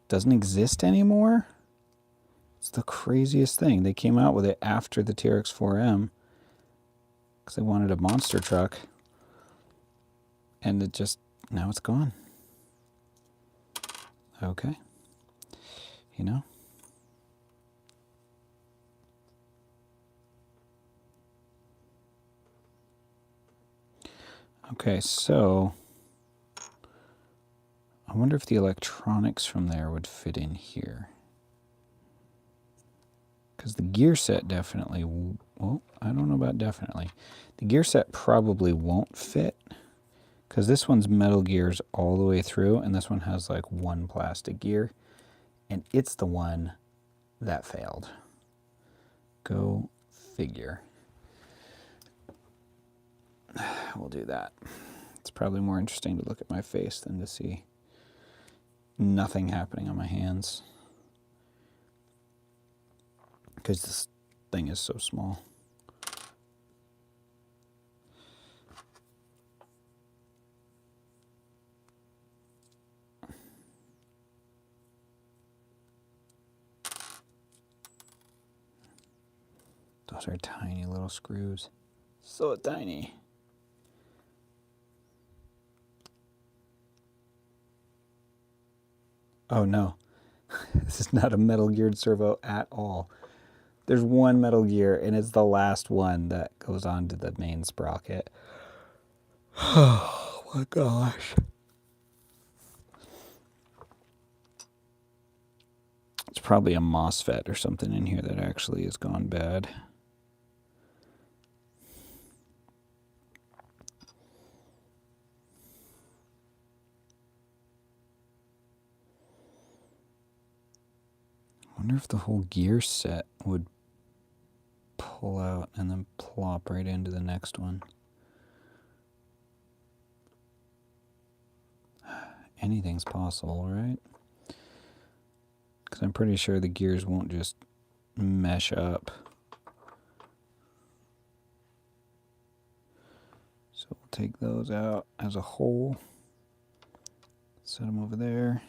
doesn't exist anymore? It's the craziest thing. They came out with it after the TRX4M because they wanted a monster truck. And it just, now it's gone. Okay. You know? Okay, so I wonder if the electronics from there would fit in here. Because the gear set definitely, well, I don't know about definitely. The gear set probably won't fit. Because this one's metal gears all the way through, and this one has like one plastic gear. And it's the one that failed. Go figure. We'll do that. It's probably more interesting to look at my face than to see nothing happening on my hands. Because this thing is so small. Those are tiny little screws. So tiny. Oh no, this is not a metal geared servo at all. There's one metal gear, and it's the last one that goes on to the main sprocket. Oh my gosh. It's probably a MOSFET or something in here that actually has gone bad. I wonder if the whole gear set would pull out and then plop right into the next one. Anything's possible, right? Because I'm pretty sure the gears won't just mesh up. So we'll take those out as a whole. Set them over there.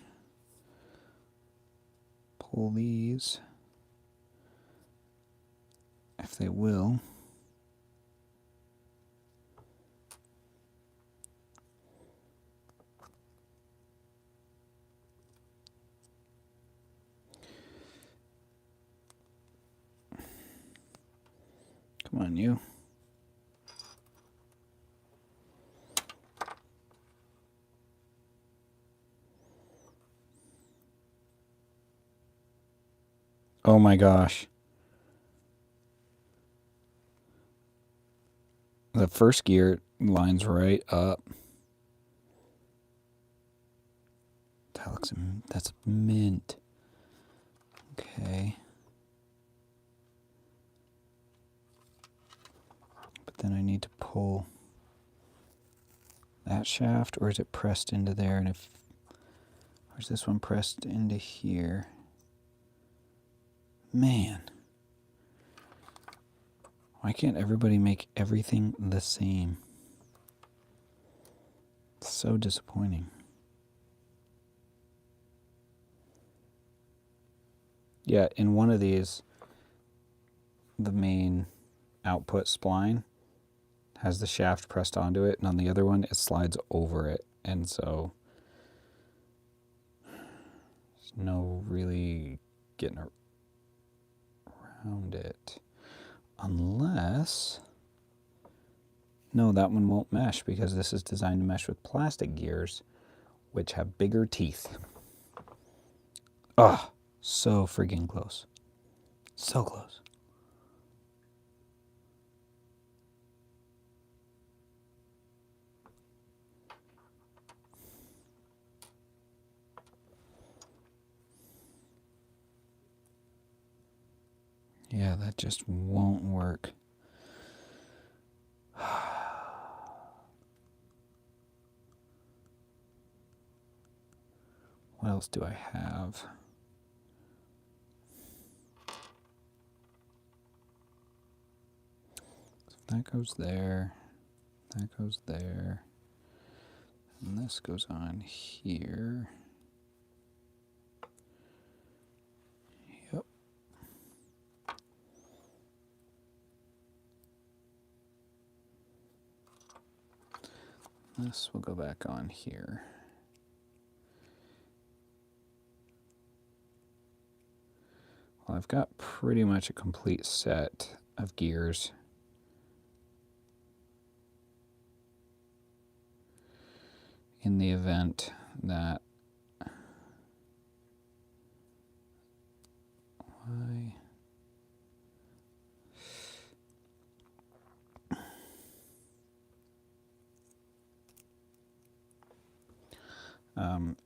Pull these, if they will. Come on, you. Oh my gosh. The first gear lines right up. That looks, that's mint. Okay. But then I need to pull that shaft, or is it pressed into there? And if, or is this one pressed into here? Man. Why can't everybody make everything the same? It's so disappointing. Yeah, in one of these, the main output spline has the shaft pressed onto it, and on the other one, it slides over it. And so there's no really getting around it. Unless, no, that one won't mesh because this is designed to mesh with plastic gears, which have bigger teeth. Oh, so friggin' close. So close. Yeah, that just won't work. What else do I have? So that goes there. That goes there. And this goes on here. Yep. This will go back on here. Well, I've got pretty much a complete set of gears. In the event that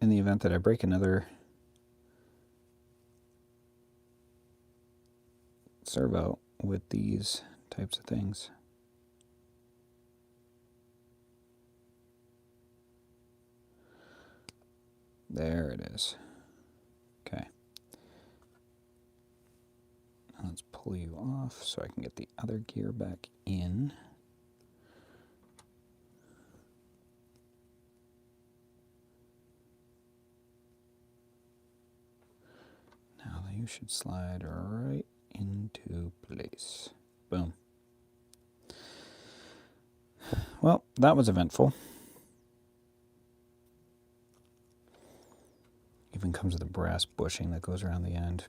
in the event that I break another servo with these types of things. There it is. Okay. Now let's pull you off so I can get the other gear back in. Now you should slide right into place. Boom. Well, that was eventful. Even comes with a brass bushing that goes around the end.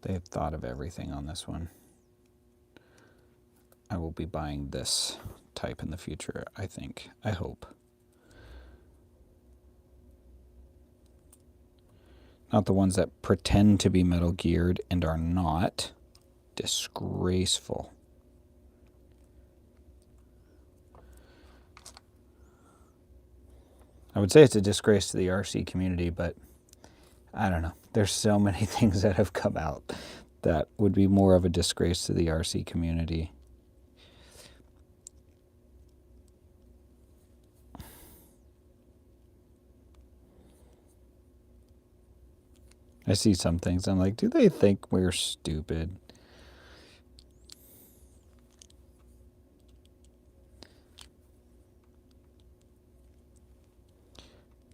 They have thought of everything on this one. I will be buying this type in the future, I think. I hope. Not the ones that pretend to be metal geared and are not. Disgraceful. I would say it's a disgrace to the RC community, but I don't know. There's so many things that have come out that would be more of a disgrace to the RC community. I see some things, I'm like, do they think we're stupid?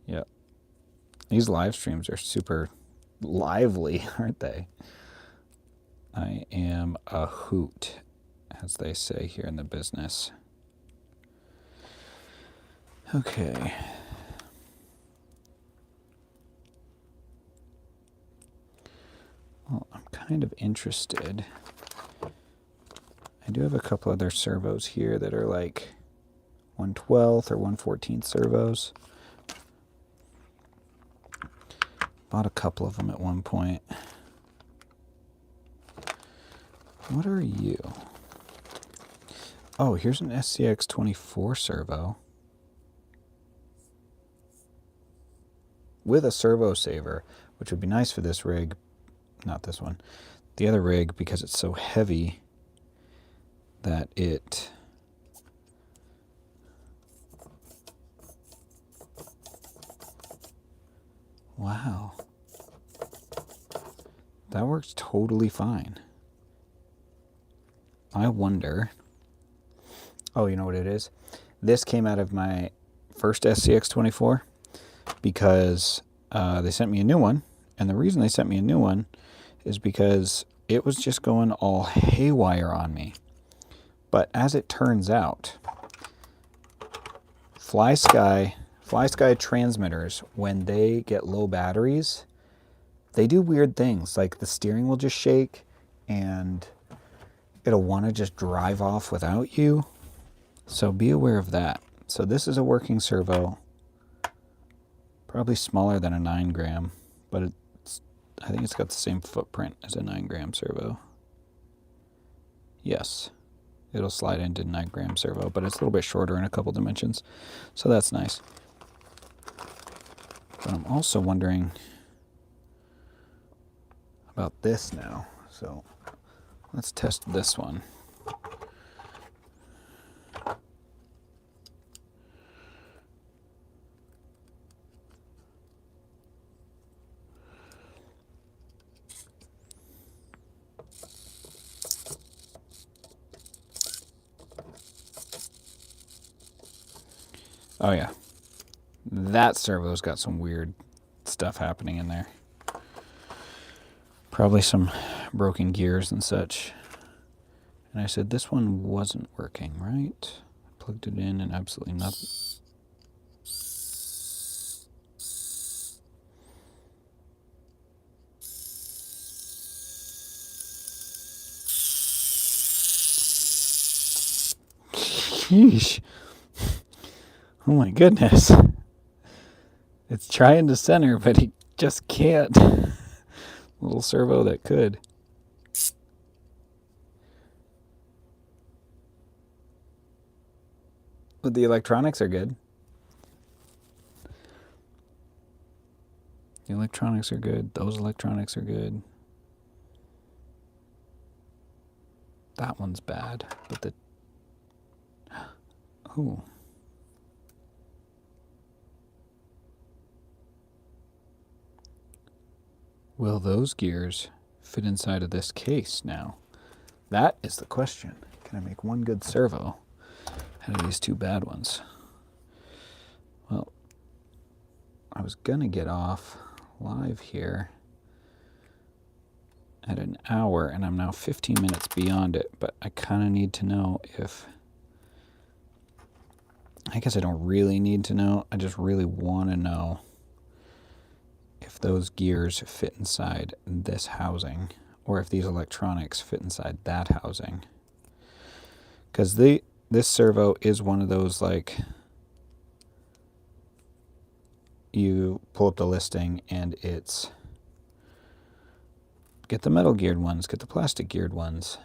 Yep. These live streams are super lively, aren't they? I am a hoot, as they say here in the business. Okay. Well, I'm kind of interested. I do have a couple other servos here that are like 1/12 or 1/14 servos. Bought a couple of them at one point. What are you? Oh, here's an SCX24 servo with a servo saver, which would be nice for this rig. Not this one. The other rig, because it's so heavy that it... Wow. That works totally fine. I wonder... Oh, you know what it is? This came out of my first SCX24 because they sent me a new one. And the reason they sent me a new one is because it was just going all haywire on me. But as it turns out, FlySky transmitters, when they get low batteries, they do weird things. Like the steering will just shake and it'll want to just drive off without you. So be aware of that. So this is a working servo, probably smaller than a 9 gram, but I think it's got the same footprint as a 9 gram servo. Yes, it'll slide into 9 gram servo, but it's a little bit shorter in a couple dimensions. So that's nice. But I'm also wondering about this now. So let's test this one. Oh yeah, that servo's got some weird stuff happening in there. Probably some broken gears and such. And I said this one wasn't working, right? I plugged it in and absolutely nothing. Sheesh. Oh my goodness. It's trying to center, but he just can't. Little servo that could. But the electronics are good. The electronics are good. Those electronics are good. That one's bad, but the... Ooh. Will those gears fit inside of this case now? That is the question. Can I make one good servo out of these two bad ones? Well, I was gonna get off live here at an hour, and I'm now 15 minutes beyond it, but I kind of need to know if... I guess I don't really need to know. I just really want to know if those gears fit inside this housing or if these electronics fit inside that housing. Because this servo is one of those, like, you pull up the listing and it's get the metal geared ones, get the plastic geared ones.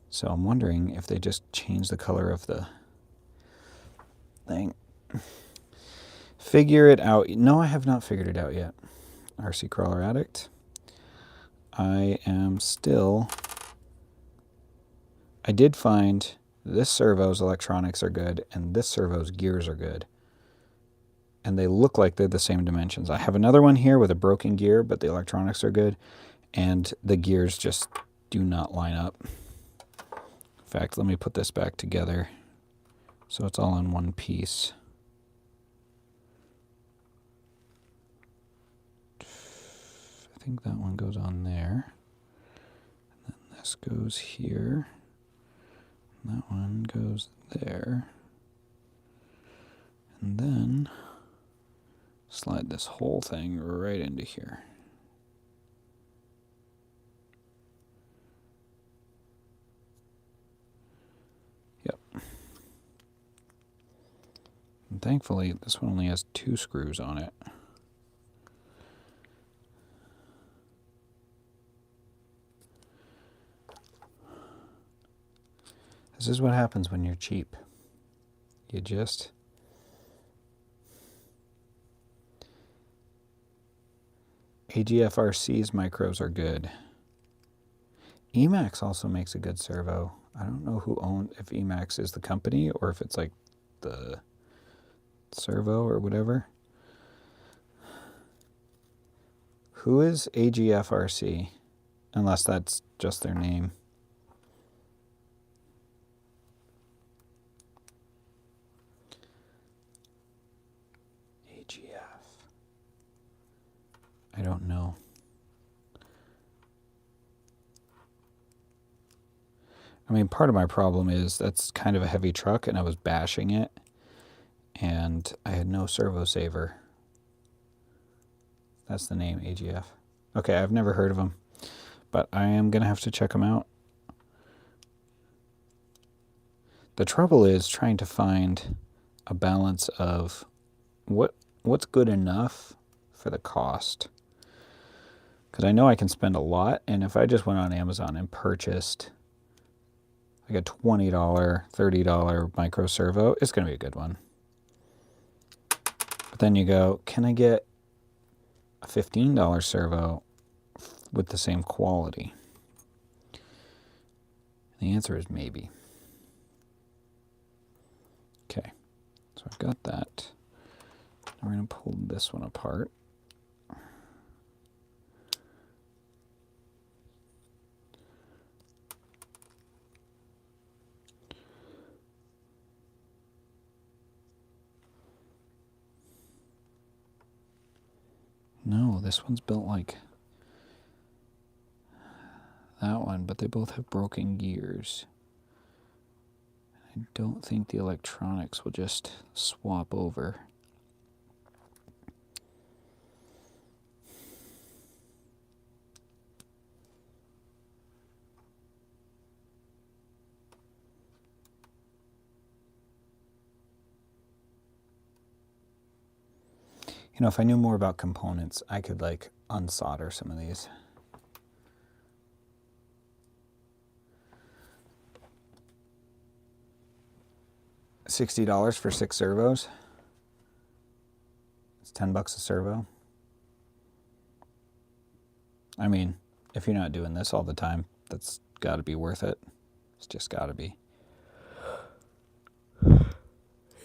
So I'm wondering if they just change the color of the thing. Figure it out. No, I have not figured it out yet. RC Crawler Addict. I did find this servo's electronics are good and this servo's gears are good. And they look like they're the same dimensions. I have another one here with a broken gear, but the electronics are good and the gears just do not line up. In fact, let me put this back together so it's all in one piece. I think that one goes on there. And then this goes here. And that one goes there. And then slide this whole thing right into here. Yep. And thankfully, this one only has 2 screws on it. This is what happens when you're cheap. You just... AGFRC's micros are good. Emax also makes a good servo. I don't know if Emax is the company or if it's like the servo or whatever. Who is AGFRC? Unless that's just their name. I don't know. I mean, part of my problem is that's kind of a heavy truck and I was bashing it and I had no servo saver. That's the name, AGF. Okay, I've never heard of them, but I am going to have to check them out. The trouble is trying to find a balance of what's good enough for the cost. Because I know I can spend a lot, and if I just went on Amazon and purchased like a $20, $30 micro servo, it's going to be a good one. But then you go, can I get a $15 servo with the same quality? And the answer is maybe. Okay, so I've got that. Now we're going to pull this one apart. No, this one's built like that one, but they both have broken gears. I don't think the electronics will just swap over. You know, if I knew more about components, I could like unsolder some of these. $60 for 6 servos. It's $10 a servo. I mean, if you're not doing this all the time, that's got to be worth it. It's just got to be.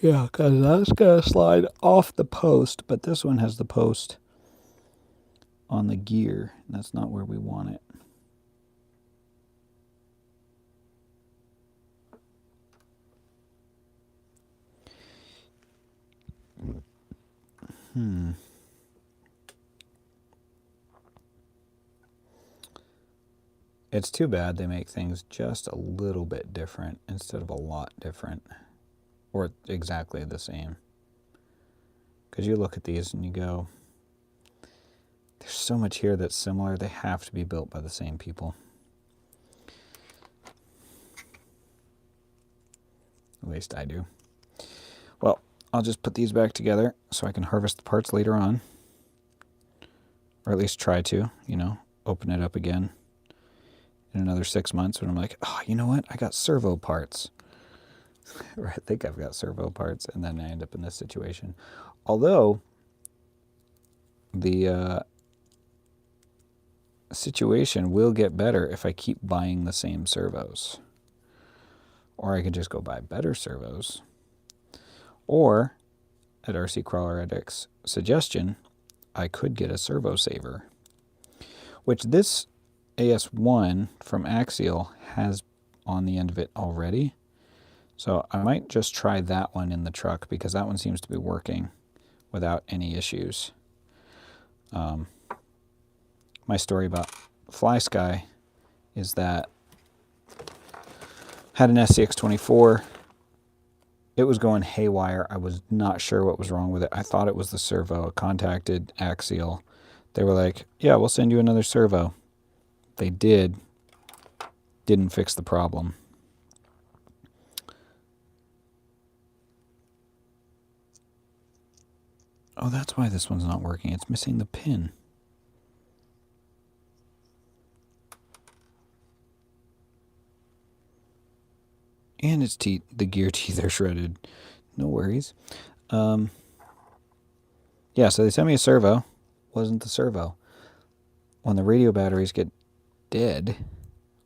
Yeah, because that's going to slide off the post, but this one has the post on the gear, and that's not where we want it. It's too bad they make things just a little bit different instead of a lot different. Or exactly the same. Because you look at these and you go, There's so much here that's similar. They have to be built by the same people. At least I do. Well, I'll just put these back together so I can harvest the parts later on. Or at least try to, you know, open it up again in another 6 months when I'm like, oh, you know what? I got servo parts. Or I think I've got servo parts, and then I end up in this situation. Although, the situation will get better if I keep buying the same servos. Or I could just go buy better servos. Or, at RC Crawler Addict's suggestion, I could get a servo saver, which this AS1 from Axial has on the end of it already. So I might just try that one in the truck because that one seems to be working without any issues. My story about FlySky is that had an SCX24. It was going haywire. I was not sure what was wrong with it. I thought it was the servo. I contacted Axial. They were like, yeah, we'll send you another servo. They did. Didn't fix the problem. Oh, that's why this one's not working. It's missing the pin. And its teeth, the gear teeth are shredded. No worries. Yeah, so they sent me a servo. Wasn't the servo. When the radio batteries get dead,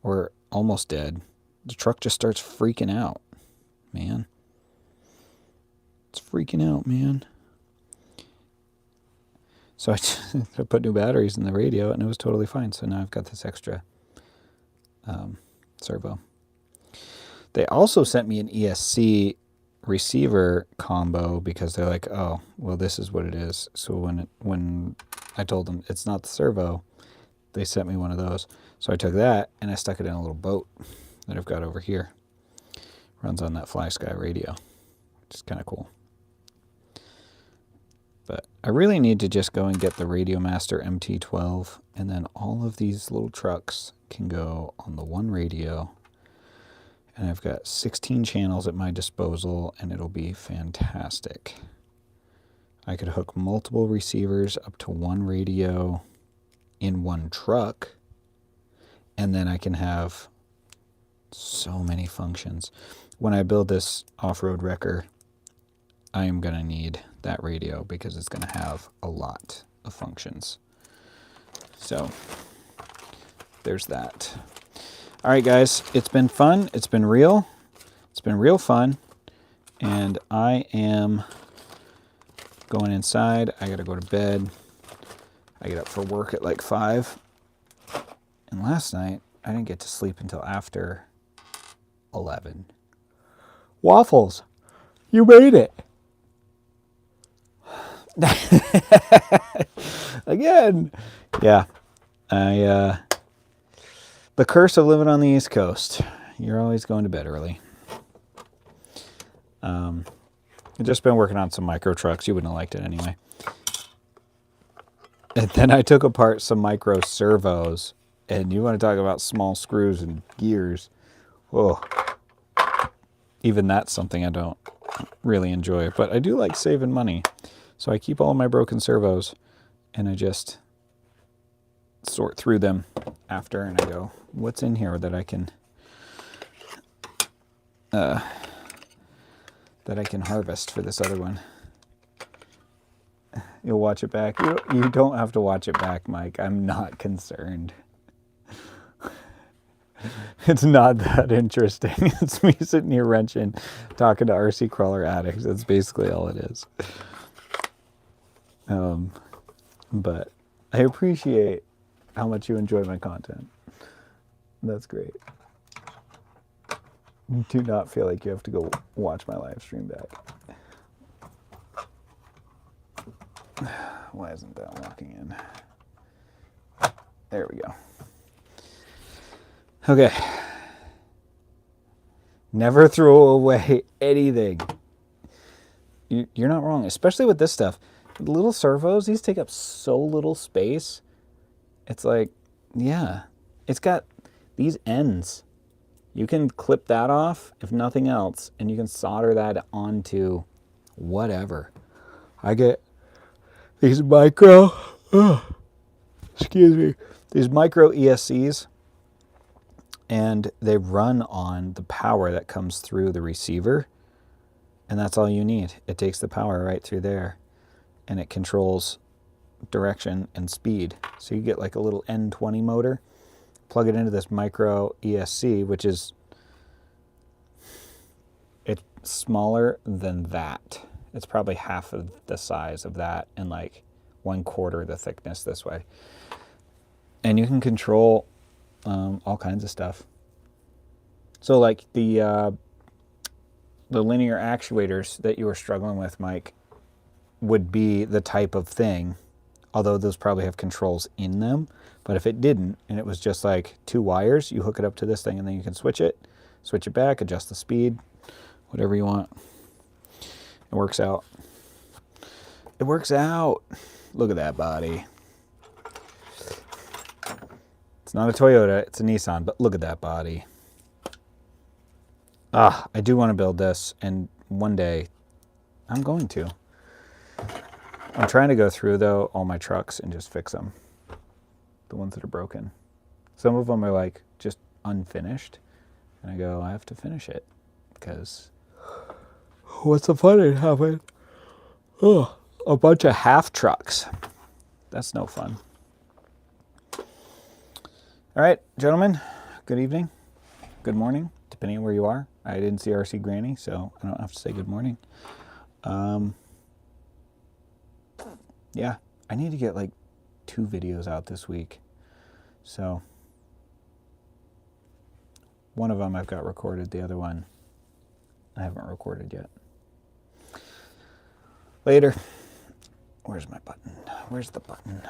or almost dead, the truck just starts freaking out, man. It's freaking out, man. So I put new batteries in the radio, and it was totally fine. So now I've got this extra servo. They also sent me an ESC receiver combo because they're like, oh, well, this is what it is. So when I told them it's not the servo, they sent me one of those. So I took that and I stuck it in a little boat that I've got over here. Runs on that FlySky radio, which is kind of cool. But I really need to just go and get the Radiomaster MT12, and then all of these little trucks can go on the one radio. And I've got 16 channels at my disposal, and it'll be fantastic. I could hook multiple receivers up to one radio in one truck, and then I can have so many functions. When I build this off-road wrecker, I am going to need that radio because it's going to have a lot of functions. So there's that. All right, guys, it's been fun. It's been real. It's been real fun. And I am going inside. I got to go to bed. I get up for work at like 5. And last night, I didn't get to sleep until after 11. Waffles, you made it. Again. Yeah. The curse of living on the East Coast. You're always going to bed early. I've just been working on some micro trucks. You wouldn't have liked it anyway. And then I took apart some micro servos. And you want to talk about small screws and gears. Whoa. Even that's something I don't really enjoy. But I do like saving money. So I keep all my broken servos. And I just sort through them after. And I go, what's in here that I can harvest for this other one. You'll watch it back. You don't have to watch it back, Mike. I'm not concerned. It's not that interesting. It's me sitting here wrenching, talking to RC Crawler Addicts. That's basically all it is. But I appreciate how much you enjoy my content. That's great. Do not feel like you have to go watch my live stream back. Why isn't that locking in? There we go. Okay. Never throw away anything. You're not wrong, especially with this stuff. Little servos, these take up so little space. It's like, yeah, it's got these ends. You can clip that off, if nothing else, and you can solder that onto whatever. I get these micro, excuse me, these micro ESCs, and they run on the power that comes through the receiver, and that's all you need. It takes the power right through there, and it controls direction and speed. So you get like a little N20 motor, plug it into this micro ESC, which is, it's smaller than that. It's probably half of the size of that and like 1/4 the thickness this way. And you can control all kinds of stuff. So like the linear actuators that you were struggling with, Mike, would be the type of thing, although those probably have controls in them. But if it didn't, and it was just like 2 wires, you hook it up to this thing and then you can switch it back, adjust the speed, whatever you want. It works out. It works out. Look at that body. It's not a Toyota, it's a Nissan, but look at that body. I do want to build this, and one day I'm going to. I'm trying to go through, though, all my trucks and just fix them. The ones that are broken. Some of them are like just unfinished, and I go, I have to finish it, because what's the fun in having a bunch of half trucks? That's no fun. All right, gentlemen, good evening, good morning, depending on where you are. I didn't see RC Granny, so I don't have to say good morning. Yeah, I need to get like 2 videos out this week. So one of them I've got recorded, the other one I haven't recorded yet. Later. Where's my button? Where's the button?